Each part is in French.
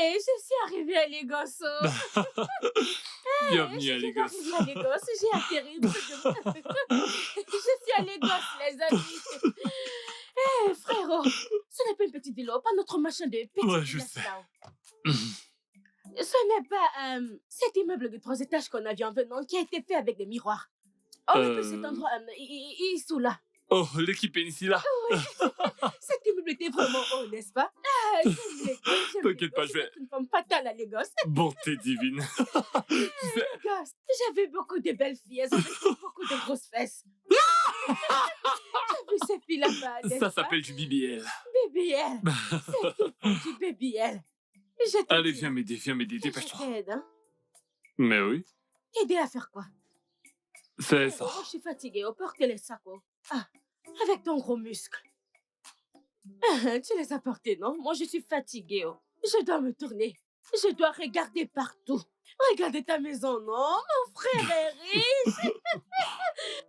Hey, je suis arrivée à Lagos. Hey, Bienvenue je à suis Lagos. arrivée à Lagos. J'ai atterri. Je suis à Lagos, les amis. Hey, frérot, ce n'est pas une petite ville, pas notre machin de Ouais, petite je ville sais. là. Ce n'est pas cet immeuble de 3 étages qu'on a vu en venant qui a été fait avec des miroirs. On appelle cet Euh... endroit Issoula. Oh, l'équipe est ici, là. Cet immeuble était vraiment haut, n'est-ce pas? Ah, j'aime Lagos, j'aime T'inquiète pas, Lagos. je Je vais vais... être une femme fatale à Lagos. Bonté divine. Tu sais... Lagos, j'ai vu beaucoup de belles filles, elles avaient beaucoup de grosses fesses. J'ai vu ces filles là-bas, n'est-ce Ça pas? s'appelle du BBL. BBL, ces filles font du BBL. Je te Allez, dis, viens m'aider, je dépêche-toi. t'aide, hein. Mais oui, T'aider à faire quoi? c'est ça. Oh, je suis fatiguée, oh, porte les sacs, oh. Ah, avec ton gros muscle. Tu les as portés, non? Moi, je suis fatiguée, oh. Je dois me tourner. Je dois regarder partout. Regardez ta maison, non? Mon frère est riche.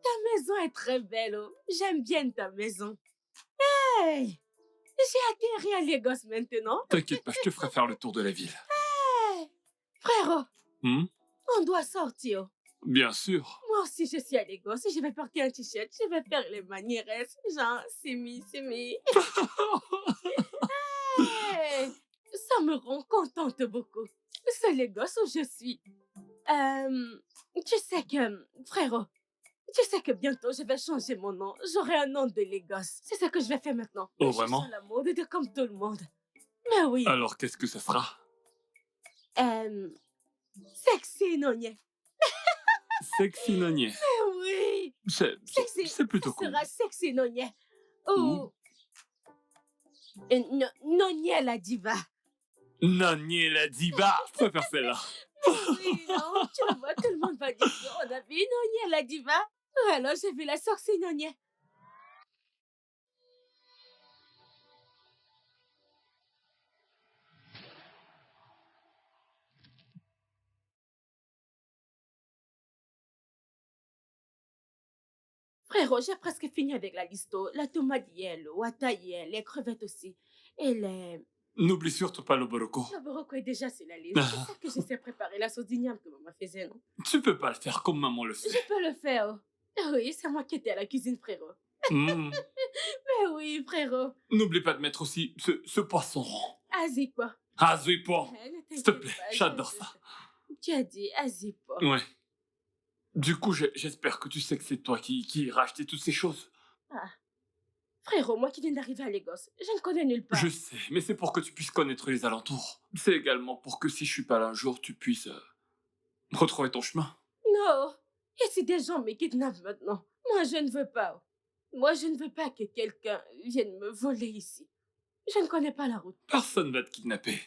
Ta maison est très belle, oh. J'aime bien ta maison. Hey! J'ai atterri à Lagos maintenant. T'inquiète pas, je te ferai faire le tour de la ville. Hey! Frérot, Hmm? on doit sortir. Bien sûr. Moi aussi, je suis à Lagos. Je vais porter un t-shirt. Je vais faire les manières. Genre, Simi. Hey! Ça me rend contente beaucoup. C'est Lagos où je suis. Tu sais que, frérot, tu sais que bientôt je vais changer mon nom. J'aurai un nom de Lagos. C'est ce que je vais faire maintenant. Oh, Je suis vraiment? sur la mode de comme tout le monde. Mais oui. Alors, qu'est-ce que ça sera? Sexy Nonye. Sexy Nonier. Mais oui. Sexy. C'est plutôt Ça cool. sera Sexy Nonye. Ou Nonye la diva. Nonier la diva. Je préfère celle-là. Oui, non, tu vois, tout le monde va dire qu'on a vu Nonye la diva. Alors j'ai vu la sorcière Nonye. Frérot, j'ai presque fini avec la listo. La tomate hier, le wata hier, les crevettes aussi. Et les... N'oublie surtout pas le boroko. Le boroko est déjà sur la liste. C'est ça que je sais préparer la sauce d'igname que maman faisait, non? Tu peux pas le faire comme maman le Je fait. peux le faire. Oui, c'est moi qui étais à la cuisine, frérot. Hmm. Mais oui, frérot. N'oublie pas de mettre aussi ce poisson rond. Azipo. Ah, Zuipo. Ne S'il te t'inquiète plaît, pas, j'adore ça. Tu as dit Azipo. Ouais. Du coup, j'espère que tu sais que c'est toi qui as racheté toutes ces choses. Ah. Frérot, moi qui viens d'arriver à Lagos, je ne connais nulle part. Je sais, mais c'est pour que tu puisses connaître les alentours. C'est également pour que si je suis pas là un jour, tu puisses retrouver ton chemin. Non. Et si des gens me kidnappent maintenant? Moi, je ne veux pas. Moi, je ne veux pas que quelqu'un vienne me voler ici. Je ne connais pas la route. Personne va te kidnapper.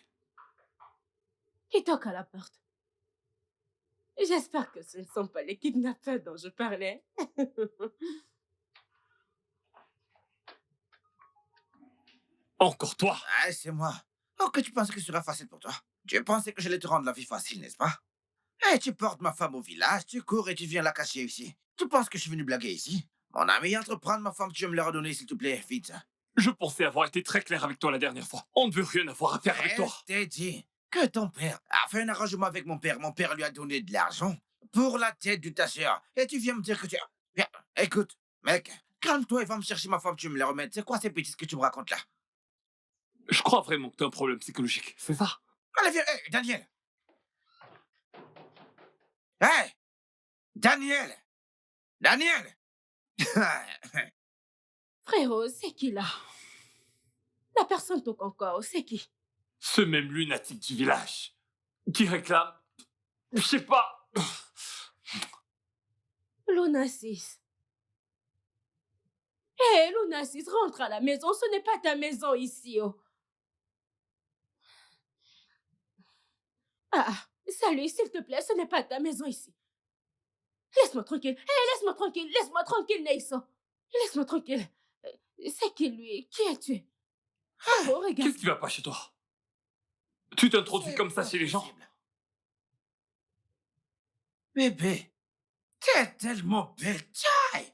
Qui toque à la porte? J'espère que ce ne sont pas les kidnappeurs dont je parlais. Encore toi. Ah, c'est moi. Oh, que tu penses que ce sera facile pour toi? Tu pensais que j'allais te rendre la vie facile, n'est-ce pas? Eh, tu portes ma femme au village, tu cours et tu viens la cacher ici. Tu penses que je suis venu blaguer ici? Mon ami, entreprendre ma femme, tu veux me la redonner, s'il te plaît, vite. Je pensais avoir été très clair avec toi la dernière fois. On ne veut rien avoir à faire avec toi. Je t'ai dit que ton père a fait un arrangement avec mon père. Mon père lui a donné de l'argent pour la tête de ta sœur. Et tu viens me dire que tu... Bien, écoute, mec, calme-toi et va me chercher ma femme, tu veux me la remettre. C'est quoi ces bêtises que tu me racontes là? Je crois vraiment que t'as un problème psychologique, c'est ça? Allez, viens, hé, Daniel! Hé! Daniel! Daniel! Frérot, c'est qui là? La personne toque encore, c'est qui? Ce même lunatique du village qui réclame... Je sais pas... Lunasis. Hé, Lunasis, rentre à la maison, ce n'est pas ta maison ici, oh. Ah, salut, s'il te plaît, ce n'est pas ta maison ici. Laisse-moi tranquille. Hé, laisse-moi tranquille, Neyso. Laisse-moi tranquille. C'est qui lui? Qui es-tu? Oh, regarde. Qu'est-ce qui va pas chez toi? Tu t'introduis C'est comme ça pas chez les gens? possible. Bébé, t'es tellement belle. Tchaï!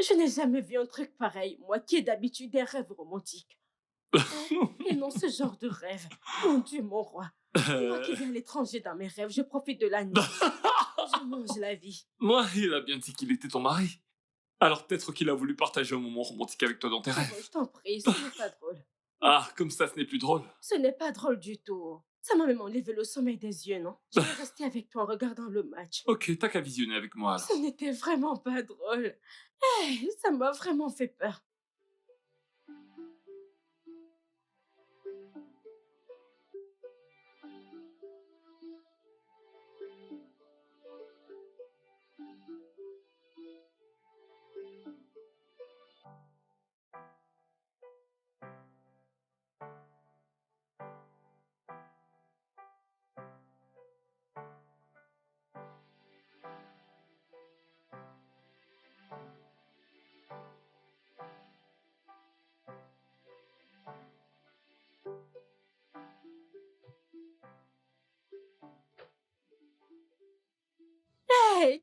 Je n'ai jamais vu un truc pareil, moi qui ai d'habitude des rêves romantiques. Et non, ce genre de rêve. Mon Dieu, mon roi. Moi qui Euh, vais à l'étranger dans mes rêves, je profite de la nuit. Je mange la vie. Moi, il a bien dit qu'il était ton mari. Alors peut-être qu'il a voulu partager un moment romantique avec toi dans tes Frérot, rêves. je t'en prie, ce n'est pas drôle. Ah, comme ça, ce n'est plus drôle. Ce n'est pas drôle du tout. Ça m'a même enlevé le sommeil des yeux, non? Je vais rester avec toi en regardant le match. Ok, t'as qu'à visionner avec moi alors. Ce n'était vraiment pas drôle. Ça m'a vraiment fait peur.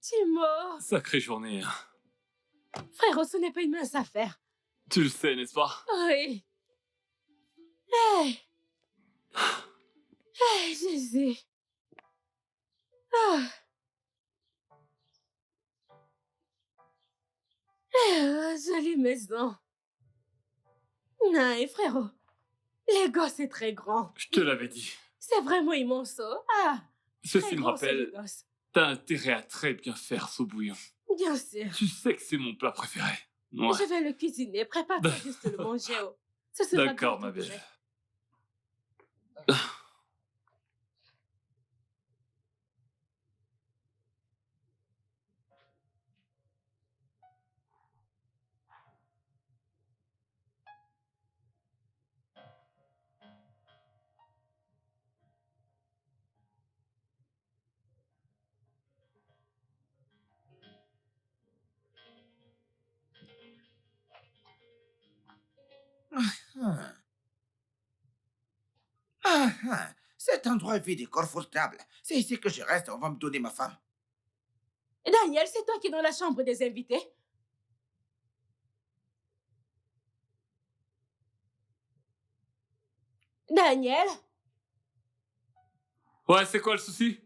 Timo! Sacrée journée, hein. Frérot, ce n'est pas une mince affaire. Tu le sais, n'est-ce pas? Oui. Jésus. Ah. Jolie maison. Non, frérot. Les gosses, c'est très grand. Je te l'avais dit. C'est vraiment immense. Ah, Ceci très me grand, c'est les rappelle, gosses. t'as intérêt à très bien faire ce bouillon. Bien sûr. Tu sais que c'est mon plat préféré. Ouais. Je vais le cuisiner. Prépare-toi juste le manger. Ce sera D'accord, bien ma tout belle. prêt. Ah, ah. Cet endroit est vide et confortable. C'est ici que je reste, on va me donner ma femme. Daniel, c'est toi qui es dans la chambre des invités? Daniel? Ouais, c'est quoi le souci?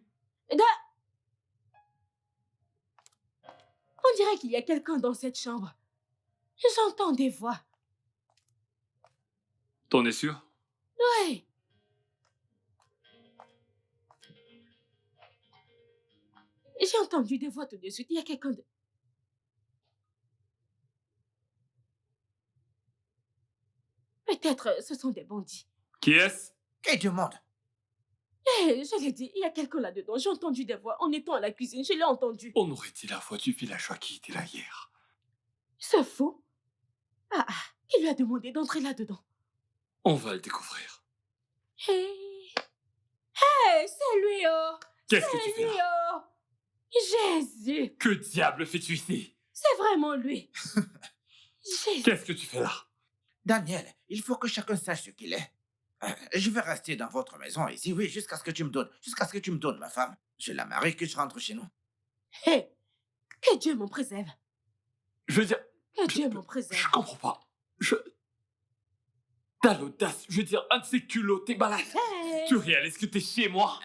On dirait qu'il y a quelqu'un dans cette chambre. J'entends des voix. T'en es sûr? Ouais. J'ai entendu des voix tout de suite. Il y a quelqu'un de... Peut-être ce sont des bandits. Qui est-ce? Qui demande? Je l'ai dit, il y a quelqu'un là-dedans. J'ai entendu des voix en étant à la cuisine. Je l'ai entendu. On aurait dit la fois du villageois qui était là hier. Ce fou. Qui lui a demandé d'entrer là-dedans? On va le découvrir. Hey, c'est lui, oh! Qu'est-ce que tu C'est fais lui, là? oh! Jésus! Que diable fais-tu ici? C'est vraiment lui. Jésus! Qu'est-ce que tu fais là? Daniel, il faut que chacun sache ce qu'il est. Je vais rester dans votre maison ici, oui, jusqu'à ce que tu me donnes ma femme. Je la marie, que je rentre chez nous. Hey! Que Dieu m'en préserve. Je veux dire, Que Dieu m'en préserve. je comprends pas. T'as l'audace, je veux dire, un de ces culots, t'es malade. Hey! Tu réalises que t'es chez moi?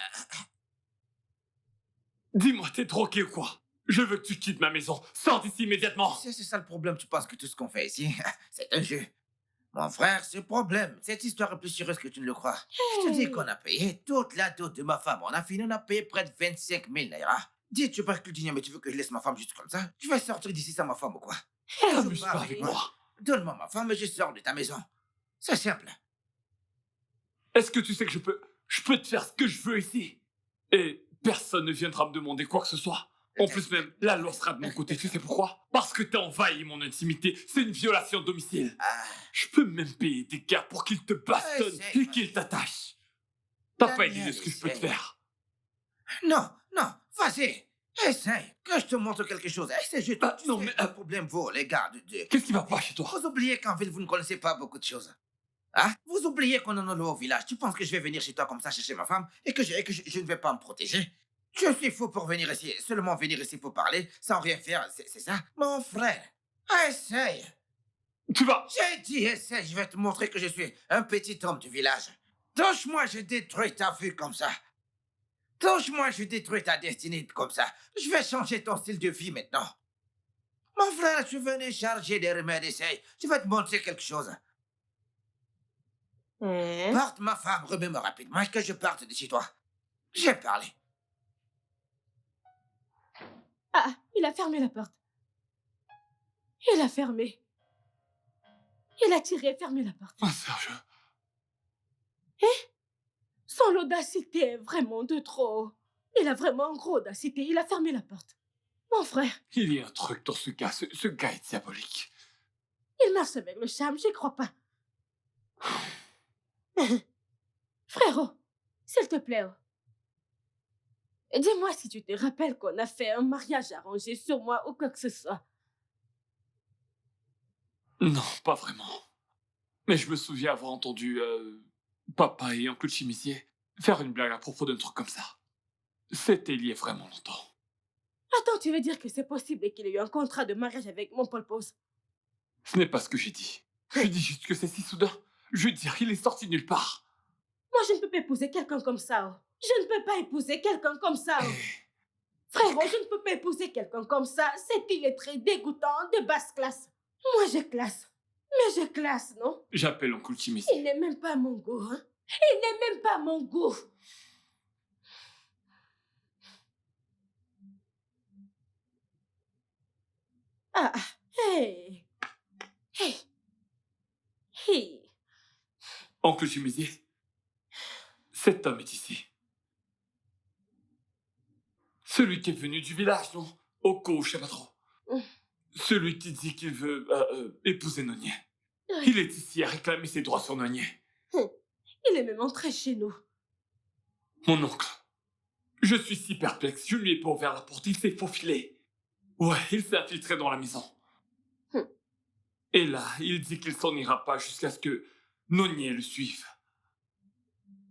Dis-moi, t'es drogué ou quoi? Je veux que tu quittes ma maison. Sors d'ici immédiatement. C'est ça le problème, tu penses que tout ce qu'on fait ici, c'est un jeu. Mon frère, c'est le problème. Cette histoire est plus sérieuse que tu ne le crois. Je te dis qu'on a payé toute la dot de ma femme. On a fini, on a payé près de 25 000 naira. Dis, tu parles que le dîner, mais tu veux que je laisse ma femme juste comme ça? Tu vas sortir d'ici sans ma femme ou quoi? T'amuses pas avec moi. Donne-moi ma femme et je sors de ta maison. C'est simple. Est-ce que tu sais que je peux te faire ce que je veux ici? Et personne ne viendra me demander quoi que ce soit. En plus même, la loi sera de mon côté, tu sais pourquoi? Parce que t'as envahi mon intimité, c'est une violation de domicile. Je peux même payer des gars pour qu'ils te bastonnent et qu'ils t'attachent. T'as pas idée de ce que je peux te faire. Non, vas-y. Essaye, que je te montre quelque chose. Essaye, je te... non, mais... un problème, vous, les gars. Qu'est-ce qui va pas chez toi? Vous oubliez qu'en ville, vous ne connaissez pas beaucoup de choses. Hein? Vous oubliez qu'on en a au village. Tu penses que je vais venir chez toi comme ça chercher ma femme et que je ne vais pas me protéger? Je suis fou pour venir ici, seulement venir ici pour parler, sans rien faire, c'est ça? Mon frère, Essaye. Tu vas... J'ai dit essaye, je vais te montrer que je suis un petit homme du village. Touche-moi, je détruis ta vue comme ça. Touche-moi, je détruis ta destinée comme ça. Je vais changer ton style de vie maintenant. Mon frère, je venais charger des remèdes, essaye. Je vais te montrer quelque chose. Hein? Porte ma femme, remets-moi rapidement que je parte de chez toi. J'ai parlé. Ah, il a fermé la porte. Il a fermé. Il a tiré et fermé la porte. Oh, sérieux? Son audacité est vraiment de trop. Il a vraiment une grosse audacité. Il a fermé la porte. Mon frère, Il y a un truc dans ce gars. Ce gars est diabolique. il marche avec le charme, j'y crois pas. Frérot, s'il te plaît, dis-moi si tu te rappelles qu'on a fait un mariage arrangé sur moi ou quoi que ce soit. Non, pas vraiment. Mais je me souviens avoir entendu papa et oncle Chimisier faire une blague à propos d'un truc comme ça. C'était il y a vraiment longtemps. Attends, tu veux dire que c'est possible qu'il ait eu un contrat de mariage avec mon Paul Pose? Ce n'est pas ce que j'ai dit. Je dis juste que c'est si soudain. Je veux dire, il est sorti de nulle part. Moi, je ne peux pas épouser quelqu'un comme ça. Je ne peux pas épouser quelqu'un comme ça. Frérot, je ne peux pas épouser quelqu'un comme ça. C'est illettré, dégoûtant, de basse classe. Moi, j'ai classe. Mais j'ai classe, non? J'appelle oncle Chimisier. Il n'est même pas mon goût, hein? Il n'est même pas mon goût. Ah, hey. Hey. Hey. Oncle Chimisier, cet homme est ici. Celui qui est venu du village, non? Oko, je sais pas trop. Celui qui dit qu'il veut épouser Nonier. Oui. Il est ici à réclamer ses droits sur Nonier. Il est même entré chez nous. Mon oncle, je suis si perplexe. Je lui ai pas ouvert la porte, il s'est faufilé. Ouais, il s'est infiltré dans la maison. Et là, il dit qu'il s'en ira pas jusqu'à ce que Nonier le suive.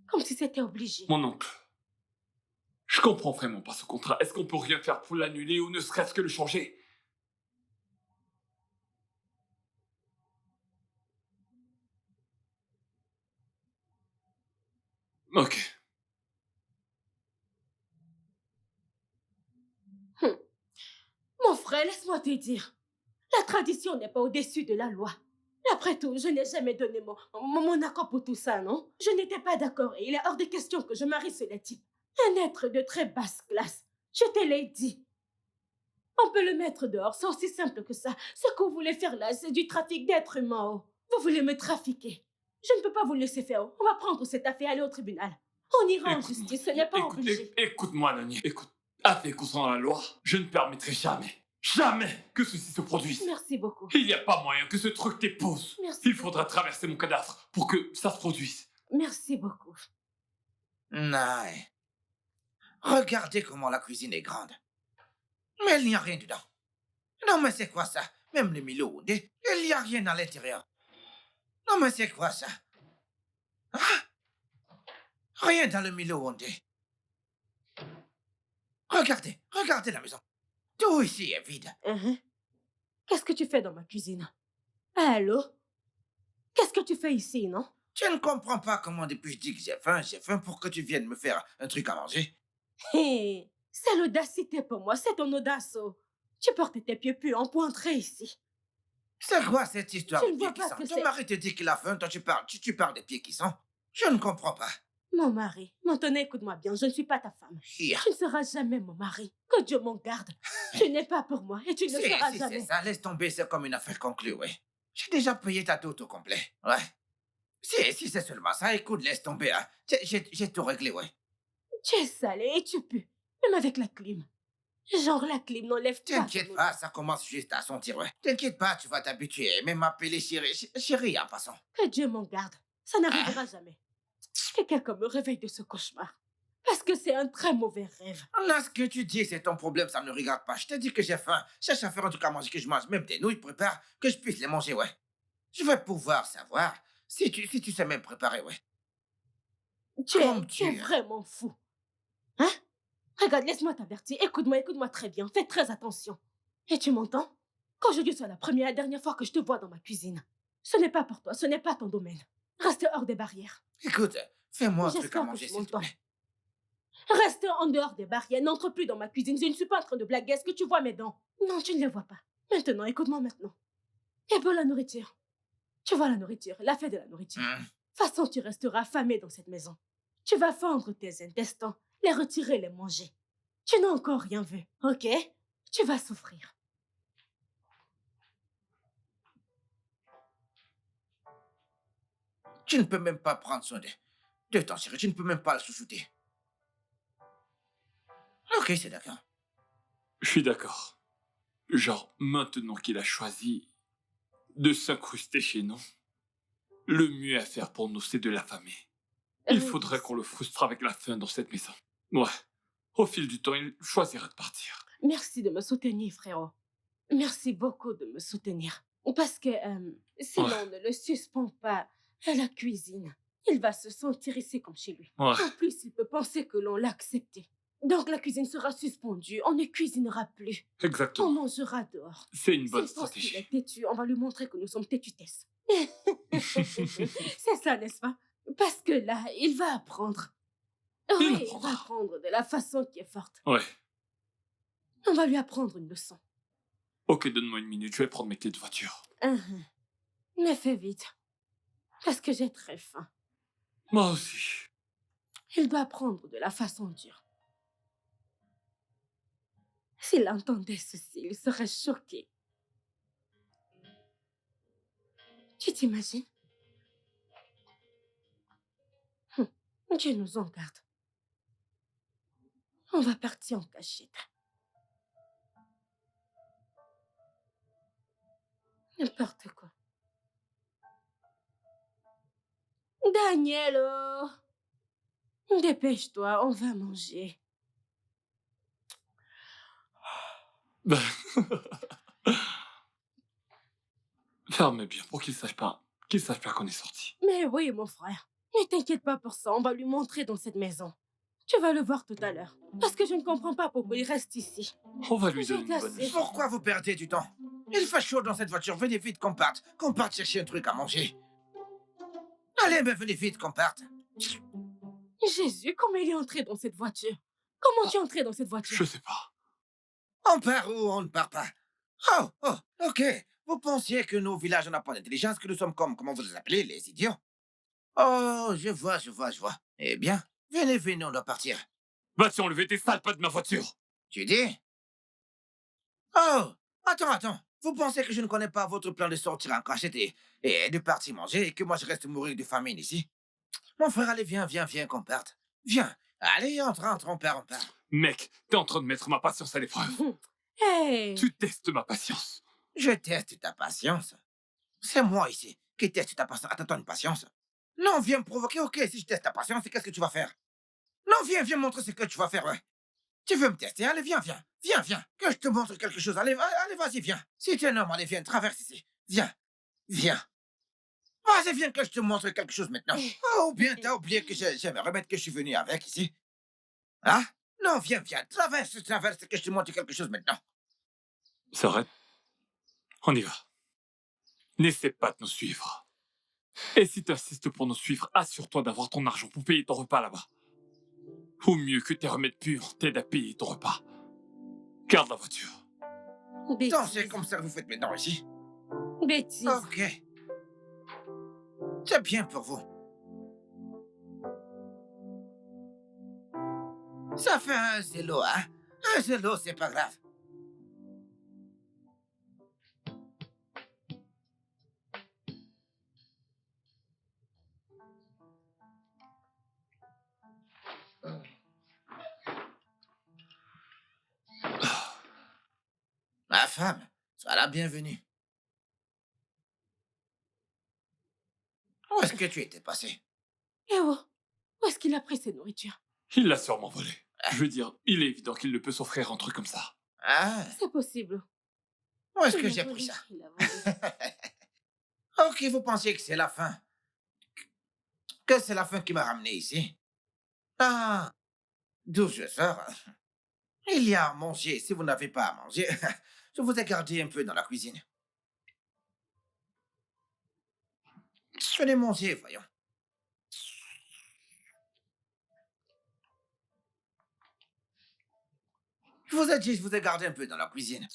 Comme si c'était obligé. Mon oncle, je comprends vraiment pas ce contrat. Est-ce qu'on peut rien faire pour l'annuler ou ne serait-ce que le changer? Ok. Mon frère, laisse-moi te dire. La tradition n'est pas au-dessus de la loi. Après tout, je n'ai jamais donné mon accord pour tout ça, non? Je n'étais pas d'accord et il est hors de question que je marie ce type. Un être de très basse classe. Je te l'ai dit. On peut le mettre dehors, c'est aussi simple que ça. Ce que vous voulez faire là, c'est du trafic d'êtres humains. Vous voulez me trafiquer. Je ne peux pas vous laisser faire. On va prendre cette affaire et aller au tribunal. On ira en justice, ce n'est pas obligé. Écoute-moi, Nani. Écoute, avec ou sans la loi, je ne permettrai jamais que ceci se produise. Merci beaucoup. Il n'y a pas moyen que ce truc t'épouse. Merci. Il faudra traverser mon cadavre pour que ça se produise. Merci beaucoup. Non. Regardez comment la cuisine est grande. Mais il n'y a rien dedans. Non, mais c'est quoi ça? Même le Milo, il n'y a rien à l'intérieur. Non, mais c'est quoi ça? Ah? Rien dans le Milo Hondé. Regardez la maison. Tout ici est vide. Qu'est-ce que tu fais dans ma cuisine? Allô? Qu'est-ce que tu fais ici, non? Tu ne comprends pas comment depuis je dis que j'ai faim pour que tu viennes me faire un truc à manger. Hé, c'est l'audacité pour moi, c'est ton audace. Tu portes tes pieds puants pour entrer ici. C'est quoi cette histoire Tu de ne pieds vois qui pas sentent? que Ton c'est... mari te dit qu'il a faim, toi tu parles des pieds qui sentent. Je ne comprends pas. Mon mari, maintenant écoute-moi bien, je ne suis pas ta femme. Hier. Tu ne seras jamais mon mari. Que Dieu m'en garde. Tu n'es pas pour moi et tu ne le seras Si jamais. c'est ça, laisse tomber, c'est comme une affaire conclue, oui. J'ai déjà payé ta dot au complet, ouais. Si c'est seulement ça, écoute, laisse tomber, hein. J'ai tout réglé, ouais. Tu es salé et tu pues, même avec la clim. Genre la clim n'enlève pas. T'inquiète pas, ça commence juste à sentir, ouais. T'inquiète pas, tu vas t'habituer, même m'appeler chérie en passant. Que Dieu m'en garde. Ça n'arrivera jamais. Que quelqu'un me réveille de ce cauchemar. Parce que c'est un très mauvais rêve. Là, ce que tu dis, c'est ton problème, ça ne regarde pas. Je t'ai dit que j'ai faim. Cherche à faire un truc à manger que je mange, même des nouilles, prépare, que je puisse les manger, ouais. Je vais pouvoir savoir si tu sais même préparer, ouais. Tu Comme es tu es. vraiment fou. Hein? Regarde, laisse-moi t'avertir. Écoute-moi très bien. Fais très attention. Et tu m'entends? Quand je dis c'est la première et dernière fois que je te vois dans ma cuisine, ce n'est pas pour toi, ce n'est pas ton domaine. Reste hors des barrières. Écoute, fais-moi un truc à J'espère que manger, tu s'il te m'entends. plaît. Reste en dehors des barrières, n'entre plus dans ma cuisine. Je ne suis pas en train de blaguer. Est-ce que tu vois mes dents? Non, tu ne les vois pas. Maintenant, écoute-moi maintenant. Et pour la nourriture. Tu vois la nourriture, la fête de la nourriture. De toute façon, tu resteras affamé dans cette maison. Tu vas fendre tes intestins, les retirer, les manger. Tu n'as encore rien vu, ok? Tu vas souffrir. Tu ne peux même pas prendre soin de ton chéri. Tu ne peux même pas le chouchouter. Ok, c'est d'accord. Je suis d'accord. Genre, maintenant qu'il a choisi de s'incruster chez nous, le mieux à faire pour nous, c'est de l'affamer. Il faudrait qu'on le frustre avec la faim dans cette maison. Ouais. Au fil du temps, il choisira de partir. Merci de me soutenir, frérot. Merci beaucoup de me soutenir. Parce que si Ouais. l'on ne le suspend pas à la cuisine, il va se sentir ici comme chez lui. Ouais. En plus, il peut penser que l'on l'a accepté. Donc la cuisine sera suspendue, on ne cuisinera plus, on Exactement. mangera dehors. C'est une bonne S'il pense qu'il est stratégie. têtu, on va lui montrer que nous sommes têtutesses. C'est ça, n'est-ce pas? Parce que là, il va apprendre. Il Oui, il va apprendra. apprendre de la façon qui est forte. Ouais. On va lui apprendre une leçon. Ok, donne-moi une minute, je vais prendre mes clés de voiture. Mais fais vite, parce que j'ai très faim. Moi aussi. Il doit apprendre de la façon dure. S'il entendait ceci, il serait choqué. Tu t'imagines? Dieu nous en garde. On va partir en cachette. N'importe quoi. Danielo! Dépêche-toi, on va manger. Ferme bien pour qu'il sache pas qu'on est sorti. Mais oui, mon frère. Ne t'inquiète pas pour ça, on va lui montrer dans cette maison. Tu vas le voir tout à l'heure. Parce que je ne comprends pas pourquoi il reste ici. On va lui J'ai donner une bonne assez. leçon. Pourquoi vous perdez du temps? Il fait chaud dans cette voiture. Venez vite qu'on parte. Qu'on parte chercher un truc à manger. Allez, mais venez vite qu'on parte. Jésus, comment il est entré dans cette voiture? Comment tu es entré dans cette voiture? Je sais pas. On part ou on ne part pas? Oh, ok. Vous pensiez que nos villages n'ont pas d'intelligence, que nous sommes comme, comment vous les appelez, les idiots? Oh, je vois. Eh bien, venez, on doit partir. Vas-tu enlever tes sales pattes de ma voiture? Tu dis? Oh, attends. Vous pensez que je ne connais pas votre plan de sortir en cachette et de partir manger et que moi je reste mourir de famine ici? Mon frère, allez, viens, qu'on parte. Viens. Allez, entre, on part. Mec, t'es en train de mettre ma patience à l'épreuve. Hey! Tu testes ma patience. Je teste ta patience. C'est moi ici qui teste ta patience. Attends, une patience. Non, viens me provoquer, ok, si je teste ta patience, qu'est-ce que tu vas faire? Non, viens me montrer ce que tu vas faire, ouais. Tu veux me tester? Allez, viens. Que je te montre quelque chose. Allez, vas-y, viens. Si tu es un homme, allez, viens, traverse ici. Viens. Vas-y, viens que je te montre quelque chose maintenant. Oh, bien, t'as oublié que j'aime remettre que je suis venu avec ici. Hein? Non, viens, traverse, que je te montre quelque chose maintenant. C'est vrai. On y va. N'essaie pas de nous suivre. Et si t'insistes pour nous suivre, assure-toi d'avoir ton argent pour payer ton repas là-bas. Ou mieux que tes remèdes purs t'aident à payer ton repas. Garde la voiture. Donc, c'est comme ça que vous faites maintenant ici. Bêtise. Ok. C'est bien pour vous. Ça fait un zélo, hein? Un zélo, c'est pas grave. Ma femme, sois la bienvenue. Où est-ce que tu étais passé? Eh oh, où est-ce qu'il a pris ses nourritures? Il l'a sûrement volé. Je veux dire, il est évident qu'il ne peut s'offrir un truc comme ça. Ah, C'est possible. où est-ce Il que a j'ai volé, pris ça? il a volé. Ok, vous pensiez que c'est la fin. Que c'est la fin qui m'a ramené ici. Ah, d'où je sors. Il y a à manger. Si vous n'avez pas à manger, je vous ai gardé un peu dans la cuisine. Venez manger, voyons. Je vous ai dit, je vous ai gardé un peu dans la cuisine.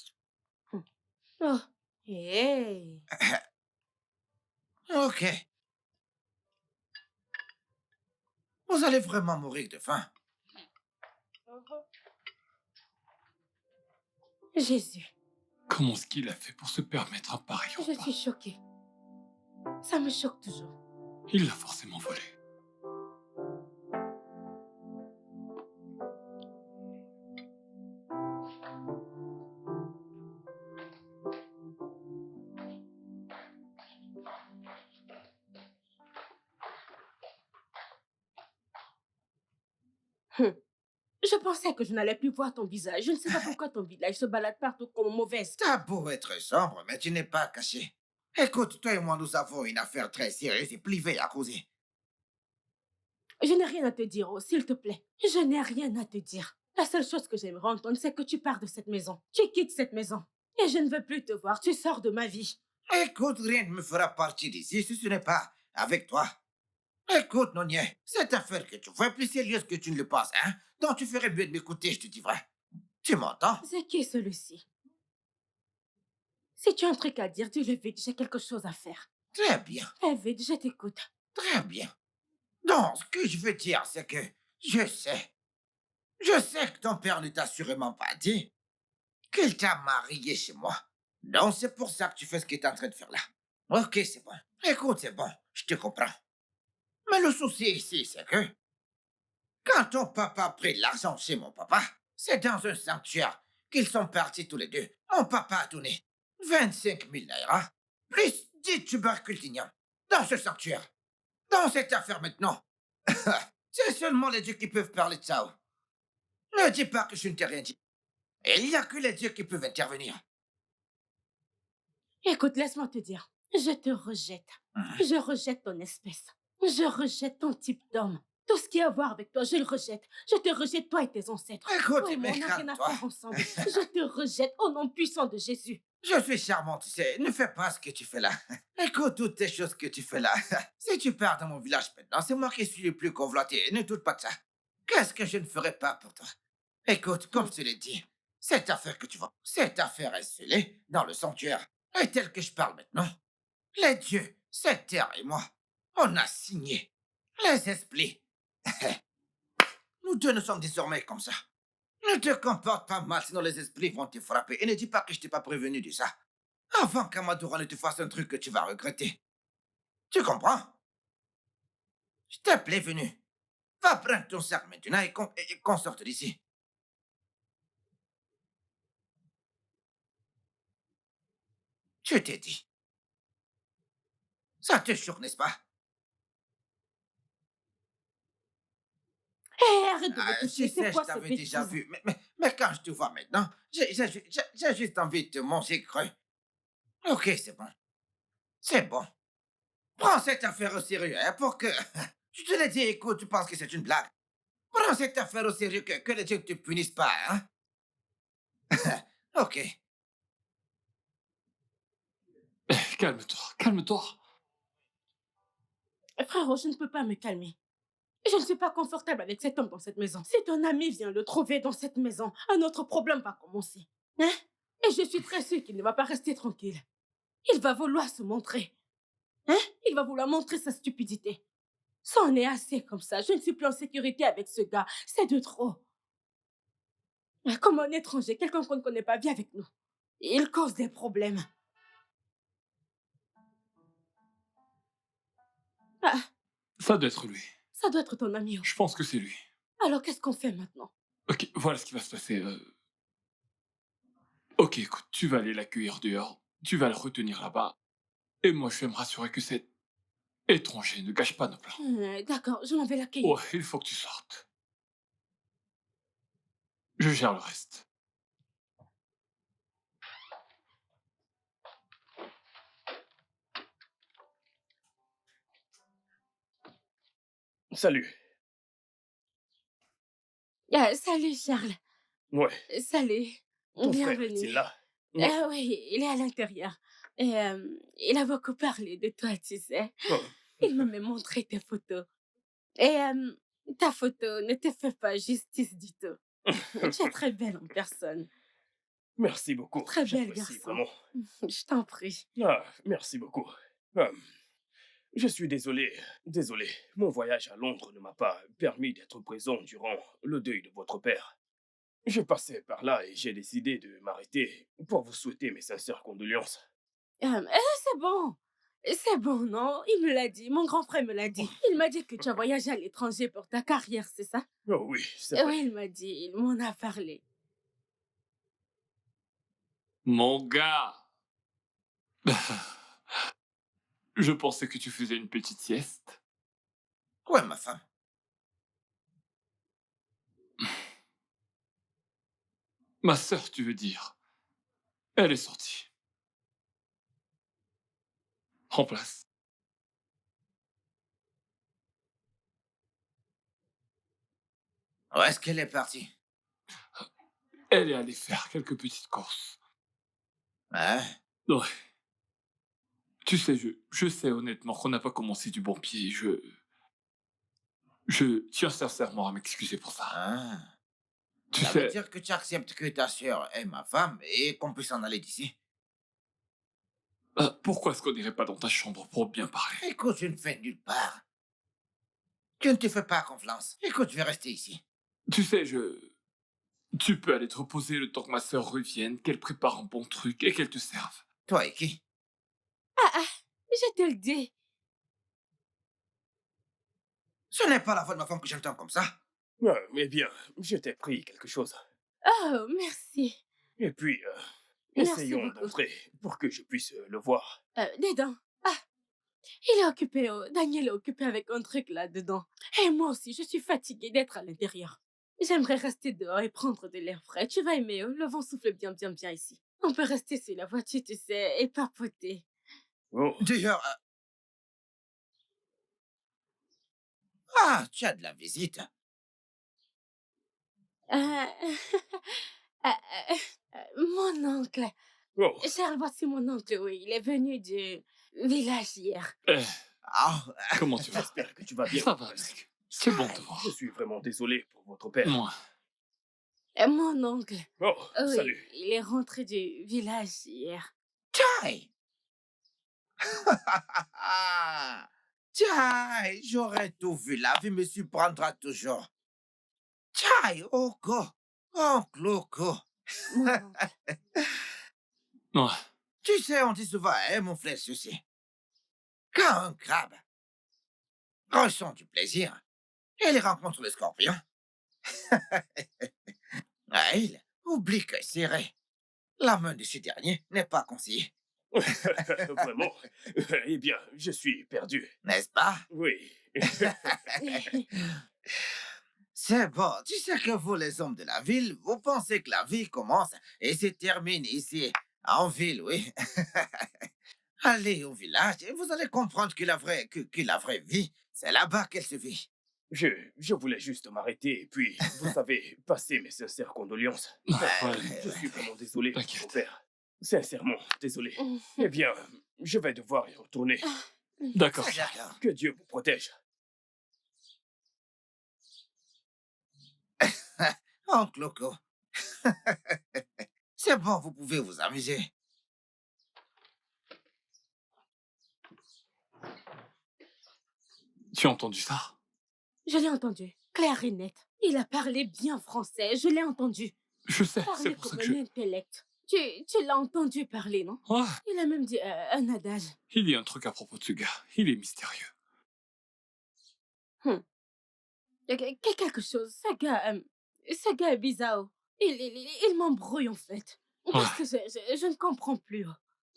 Oh, hey. Ok. Vous allez vraiment mourir de faim. Jésus, Comment est-ce qu'il a fait pour se permettre un pareil je repas? suis choquée. Ça me choque toujours. Il l'a forcément volé. Hum. Je pensais que je n'allais plus voir ton visage. Je ne sais pas pourquoi ton visage se balade partout comme mauvaise. T'as beau être sombre, mais tu n'es pas caché. Écoute, toi et moi, nous avons une affaire très sérieuse et privée à causer. Je n'ai rien à te dire, oh, s'il te plaît. Je n'ai rien à te dire. La seule chose que j'aimerais entendre, c'est que tu pars de cette maison. Tu quittes cette maison. Et je ne veux plus te voir. Tu sors de ma vie. Écoute, rien ne me fera partir d'ici si ce n'est pas avec toi. Écoute, Nonier, cette affaire que tu vois est plus sérieuse que tu ne le penses, hein? Donc tu ferais mieux de m'écouter, je te dis vrai. Tu m'entends? C'est qui celui-ci? Si tu as un truc à dire, dis-le vite. J'ai quelque chose à faire. Très bien, Très vite, je t'écoute. très bien. Donc, ce que je veux dire, c'est que je sais que ton père ne t'a sûrement pas dit qu'il t'a marié chez moi. Donc, c'est pour ça que tu fais ce que tu es en train de faire là. Ok, c'est bon. Écoute, c'est bon, je te comprends. Mais le souci ici, c'est que quand ton papa a pris de l'argent chez mon papa, c'est dans un sanctuaire qu'ils sont partis tous les deux. Mon papa a donné 25 000 naira, plus 10 tubercules d'igname dans ce sanctuaire. Dans cette affaire maintenant, c'est seulement les dieux qui peuvent parler de ça. Ne dis pas que je ne t'ai rien dit. Il n'y a que les dieux qui peuvent intervenir. Écoute, laisse-moi te dire. Je te rejette. Je rejette ton espèce. Je rejette ton type d'homme. Tout ce qui a à voir avec toi, je le rejette. Je te rejette, toi et tes ancêtres. Écoute, Toi et moi, mais on n'a rien à calme-toi. faire ensemble. Je te rejette au nom puissant de Jésus. Je suis charmante, tu sais. Ne fais pas ce que tu fais là. Écoute toutes tes choses que tu fais là. Si tu pars dans mon village maintenant, c'est moi qui suis le plus convoité. Ne doute pas de ça. Qu'est-ce que je ne ferai pas pour toi? Écoute, comme je te l'ai dit, cette affaire que tu vois, cette affaire est scellée dans le sanctuaire. Et tel que je parle maintenant, les dieux, cette terre et moi, on a signé. Les esprits. Nous deux ne sommes désormais comme ça. Ne te comporte pas mal, sinon les esprits vont te frapper. Et ne dis pas que je t'ai pas prévenu de ça. Avant qu'Amadora ne te fasse un truc que tu vas regretter. Tu comprends? Je t'ai prévenu. Va prendre ton sac maintenant et qu'on sorte d'ici. Je t'ai dit. Ça te choque, n'est-ce pas? Hé, arrête de me Tu toucher. sais, C'est je quoi ce t'avais déjà bêtise? vu. Mais quand je te vois maintenant, j'ai juste envie de te manger creux. Ok, c'est bon. C'est bon. Prends cette affaire au sérieux, hein, pour que... Je te l'ai dit, écoute, tu penses que c'est une blague. Prends cette affaire au sérieux, que les dieux ne te punissent pas, hein? Ok. Calme-toi, calme-toi. Frérot, je ne peux pas me calmer. Je ne suis pas confortable avec cet homme dans cette maison. Si ton ami vient le trouver dans cette maison, un autre problème va commencer. Hein? Et je suis très sûre qu'il ne va pas rester tranquille. Il va vouloir se montrer. Hein? Il va vouloir montrer sa stupidité. Ça en est assez comme ça. Je ne suis plus en sécurité avec ce gars. C'est de trop. Comme un étranger, quelqu'un qu'on ne connaît pas, vient avec nous. Il cause des problèmes. Ah, Ça doit être lui. ça doit être ton ami. Je pense que c'est lui. Alors qu'est-ce qu'on fait maintenant? Ok, voilà ce qui va se passer. Ok, écoute, tu vas aller l'accueillir dehors. Tu vas le retenir là-bas. Et moi, je vais me rassurer que cet étranger ne gâche pas nos plans. D'accord, je m'en vais l'accueillir. Ouais, il faut que tu sortes. Je gère le reste. Salut. Salut Charles. Ouais. Salut. Ton frère Bienvenue. est-il là? Oui, il est à l'intérieur. Et il a beaucoup parlé de toi, tu sais. Oh, Il m'a même montré tes photos. Et ta photo ne te fait pas justice du tout. Tu es très belle en personne. merci beaucoup. Très bel J'apprécie garçon. vraiment. Je t'en prie. Ah, merci beaucoup. Ah, je suis désolé. Désolé. Mon voyage à Londres ne m'a pas permis d'être présent durant le deuil de votre père. Je passais par là et j'ai décidé de m'arrêter pour vous souhaiter mes sincères condoléances. C'est bon. C'est bon, non? Il me l'a dit. Mon grand frère me l'a dit. Il m'a dit que tu as voyagé à l'étranger pour ta carrière, c'est ça? Oh oui, c'est vrai. Oui, il m'a dit. Il m'en a parlé. Mon gars, je pensais que tu faisais une petite sieste. Ouais, ma femme. Ma sœur, tu veux dire. Elle est sortie. En place. Où est-ce qu'elle est partie? Elle est allée faire quelques petites courses. Hein? Ouais. Tu sais, je sais honnêtement qu'on n'a pas commencé du bon pied. Je tiens sincèrement à m'excuser pour ça. Ah. Tu Ça veut sais, dire que tu acceptes que ta sœur est ma femme et qu'on puisse en aller d'ici. pourquoi est-ce qu'on n'irait pas dans ta chambre pour bien parler? Écoute, je ne fais nulle part. Tu ne te fais pas confiance. Écoute, je vais rester ici. Tu sais, tu peux aller te reposer le temps que ma sœur revienne, qu'elle prépare un bon truc et qu'elle te serve. Toi et qui? Je te le dis. Ce n'est pas la voix de ma femme que j'entends comme ça. Ah, eh bien, je t'ai pris quelque chose. Oh, merci. Et puis, Merci essayons beaucoup. d'entrer pour que je puisse le voir. Dedans. Ah, il est occupé. Daniel est occupé avec un truc là-dedans. Et moi aussi, je suis fatiguée d'être à l'intérieur. J'aimerais rester dehors et prendre de l'air frais. Tu vas aimer, le vent souffle bien, bien, bien ici. On peut rester sur la voiture, tu sais, et papoter. Oh, D'ailleurs, tu as de la visite. Euh, euh, euh, mon oncle. oh, Charles, voici mon oncle, oui. Il est venu du village hier. Ah, Comment tu vas? j'espère que tu vas bien. Ça va, mec. C'est bon de te voir. Je suis vraiment désolé pour votre père. Moi, Mon oncle. Oh, Oui, salut. il est rentré du village hier. Tchai! Tchai, j'aurais tout vu. La vie me surprendra toujours. Tchai, Oko. Oncle Oko. Mon oncle. ouais. Tu sais, on dit souvent, hein, mon frère ceci. Quand un crabe ressent du plaisir, il rencontre le scorpion. Il oublie que serrer la main de ce dernier n'est pas conseillé, Vraiment. Eh bien, je suis perdu. n'est-ce pas? Oui. C'est bon, tu sais que vous, les hommes de la ville, vous pensez que la vie commence et se termine ici, en ville, oui. Allez au village et vous allez comprendre que la vraie vie, c'est là-bas qu'elle se vit. Je voulais juste m'arrêter et puis, vous savez, passer mes sincères condoléances. Ouais. Je suis vraiment désolé pour T'inquiète. mon père. Sincèrement, désolé. Eh bien, je vais devoir y retourner. D'accord. D'accord. Que Dieu vous protège. Oncle Loco. C'est bon, vous pouvez vous amuser. Tu as entendu ça? Je l'ai entendu, clair et net. Il a parlé bien français, je l'ai entendu. Je sais, c'est Parler pour ça comme que un intellect. Tu l'as entendu parler, non? Ouais. Il a même dit un adage. Il y a un truc à propos de ce gars. Il est mystérieux. Quelque chose. Ce gars est bizarre. Il m'embrouille en fait. Parce que je ne comprends plus.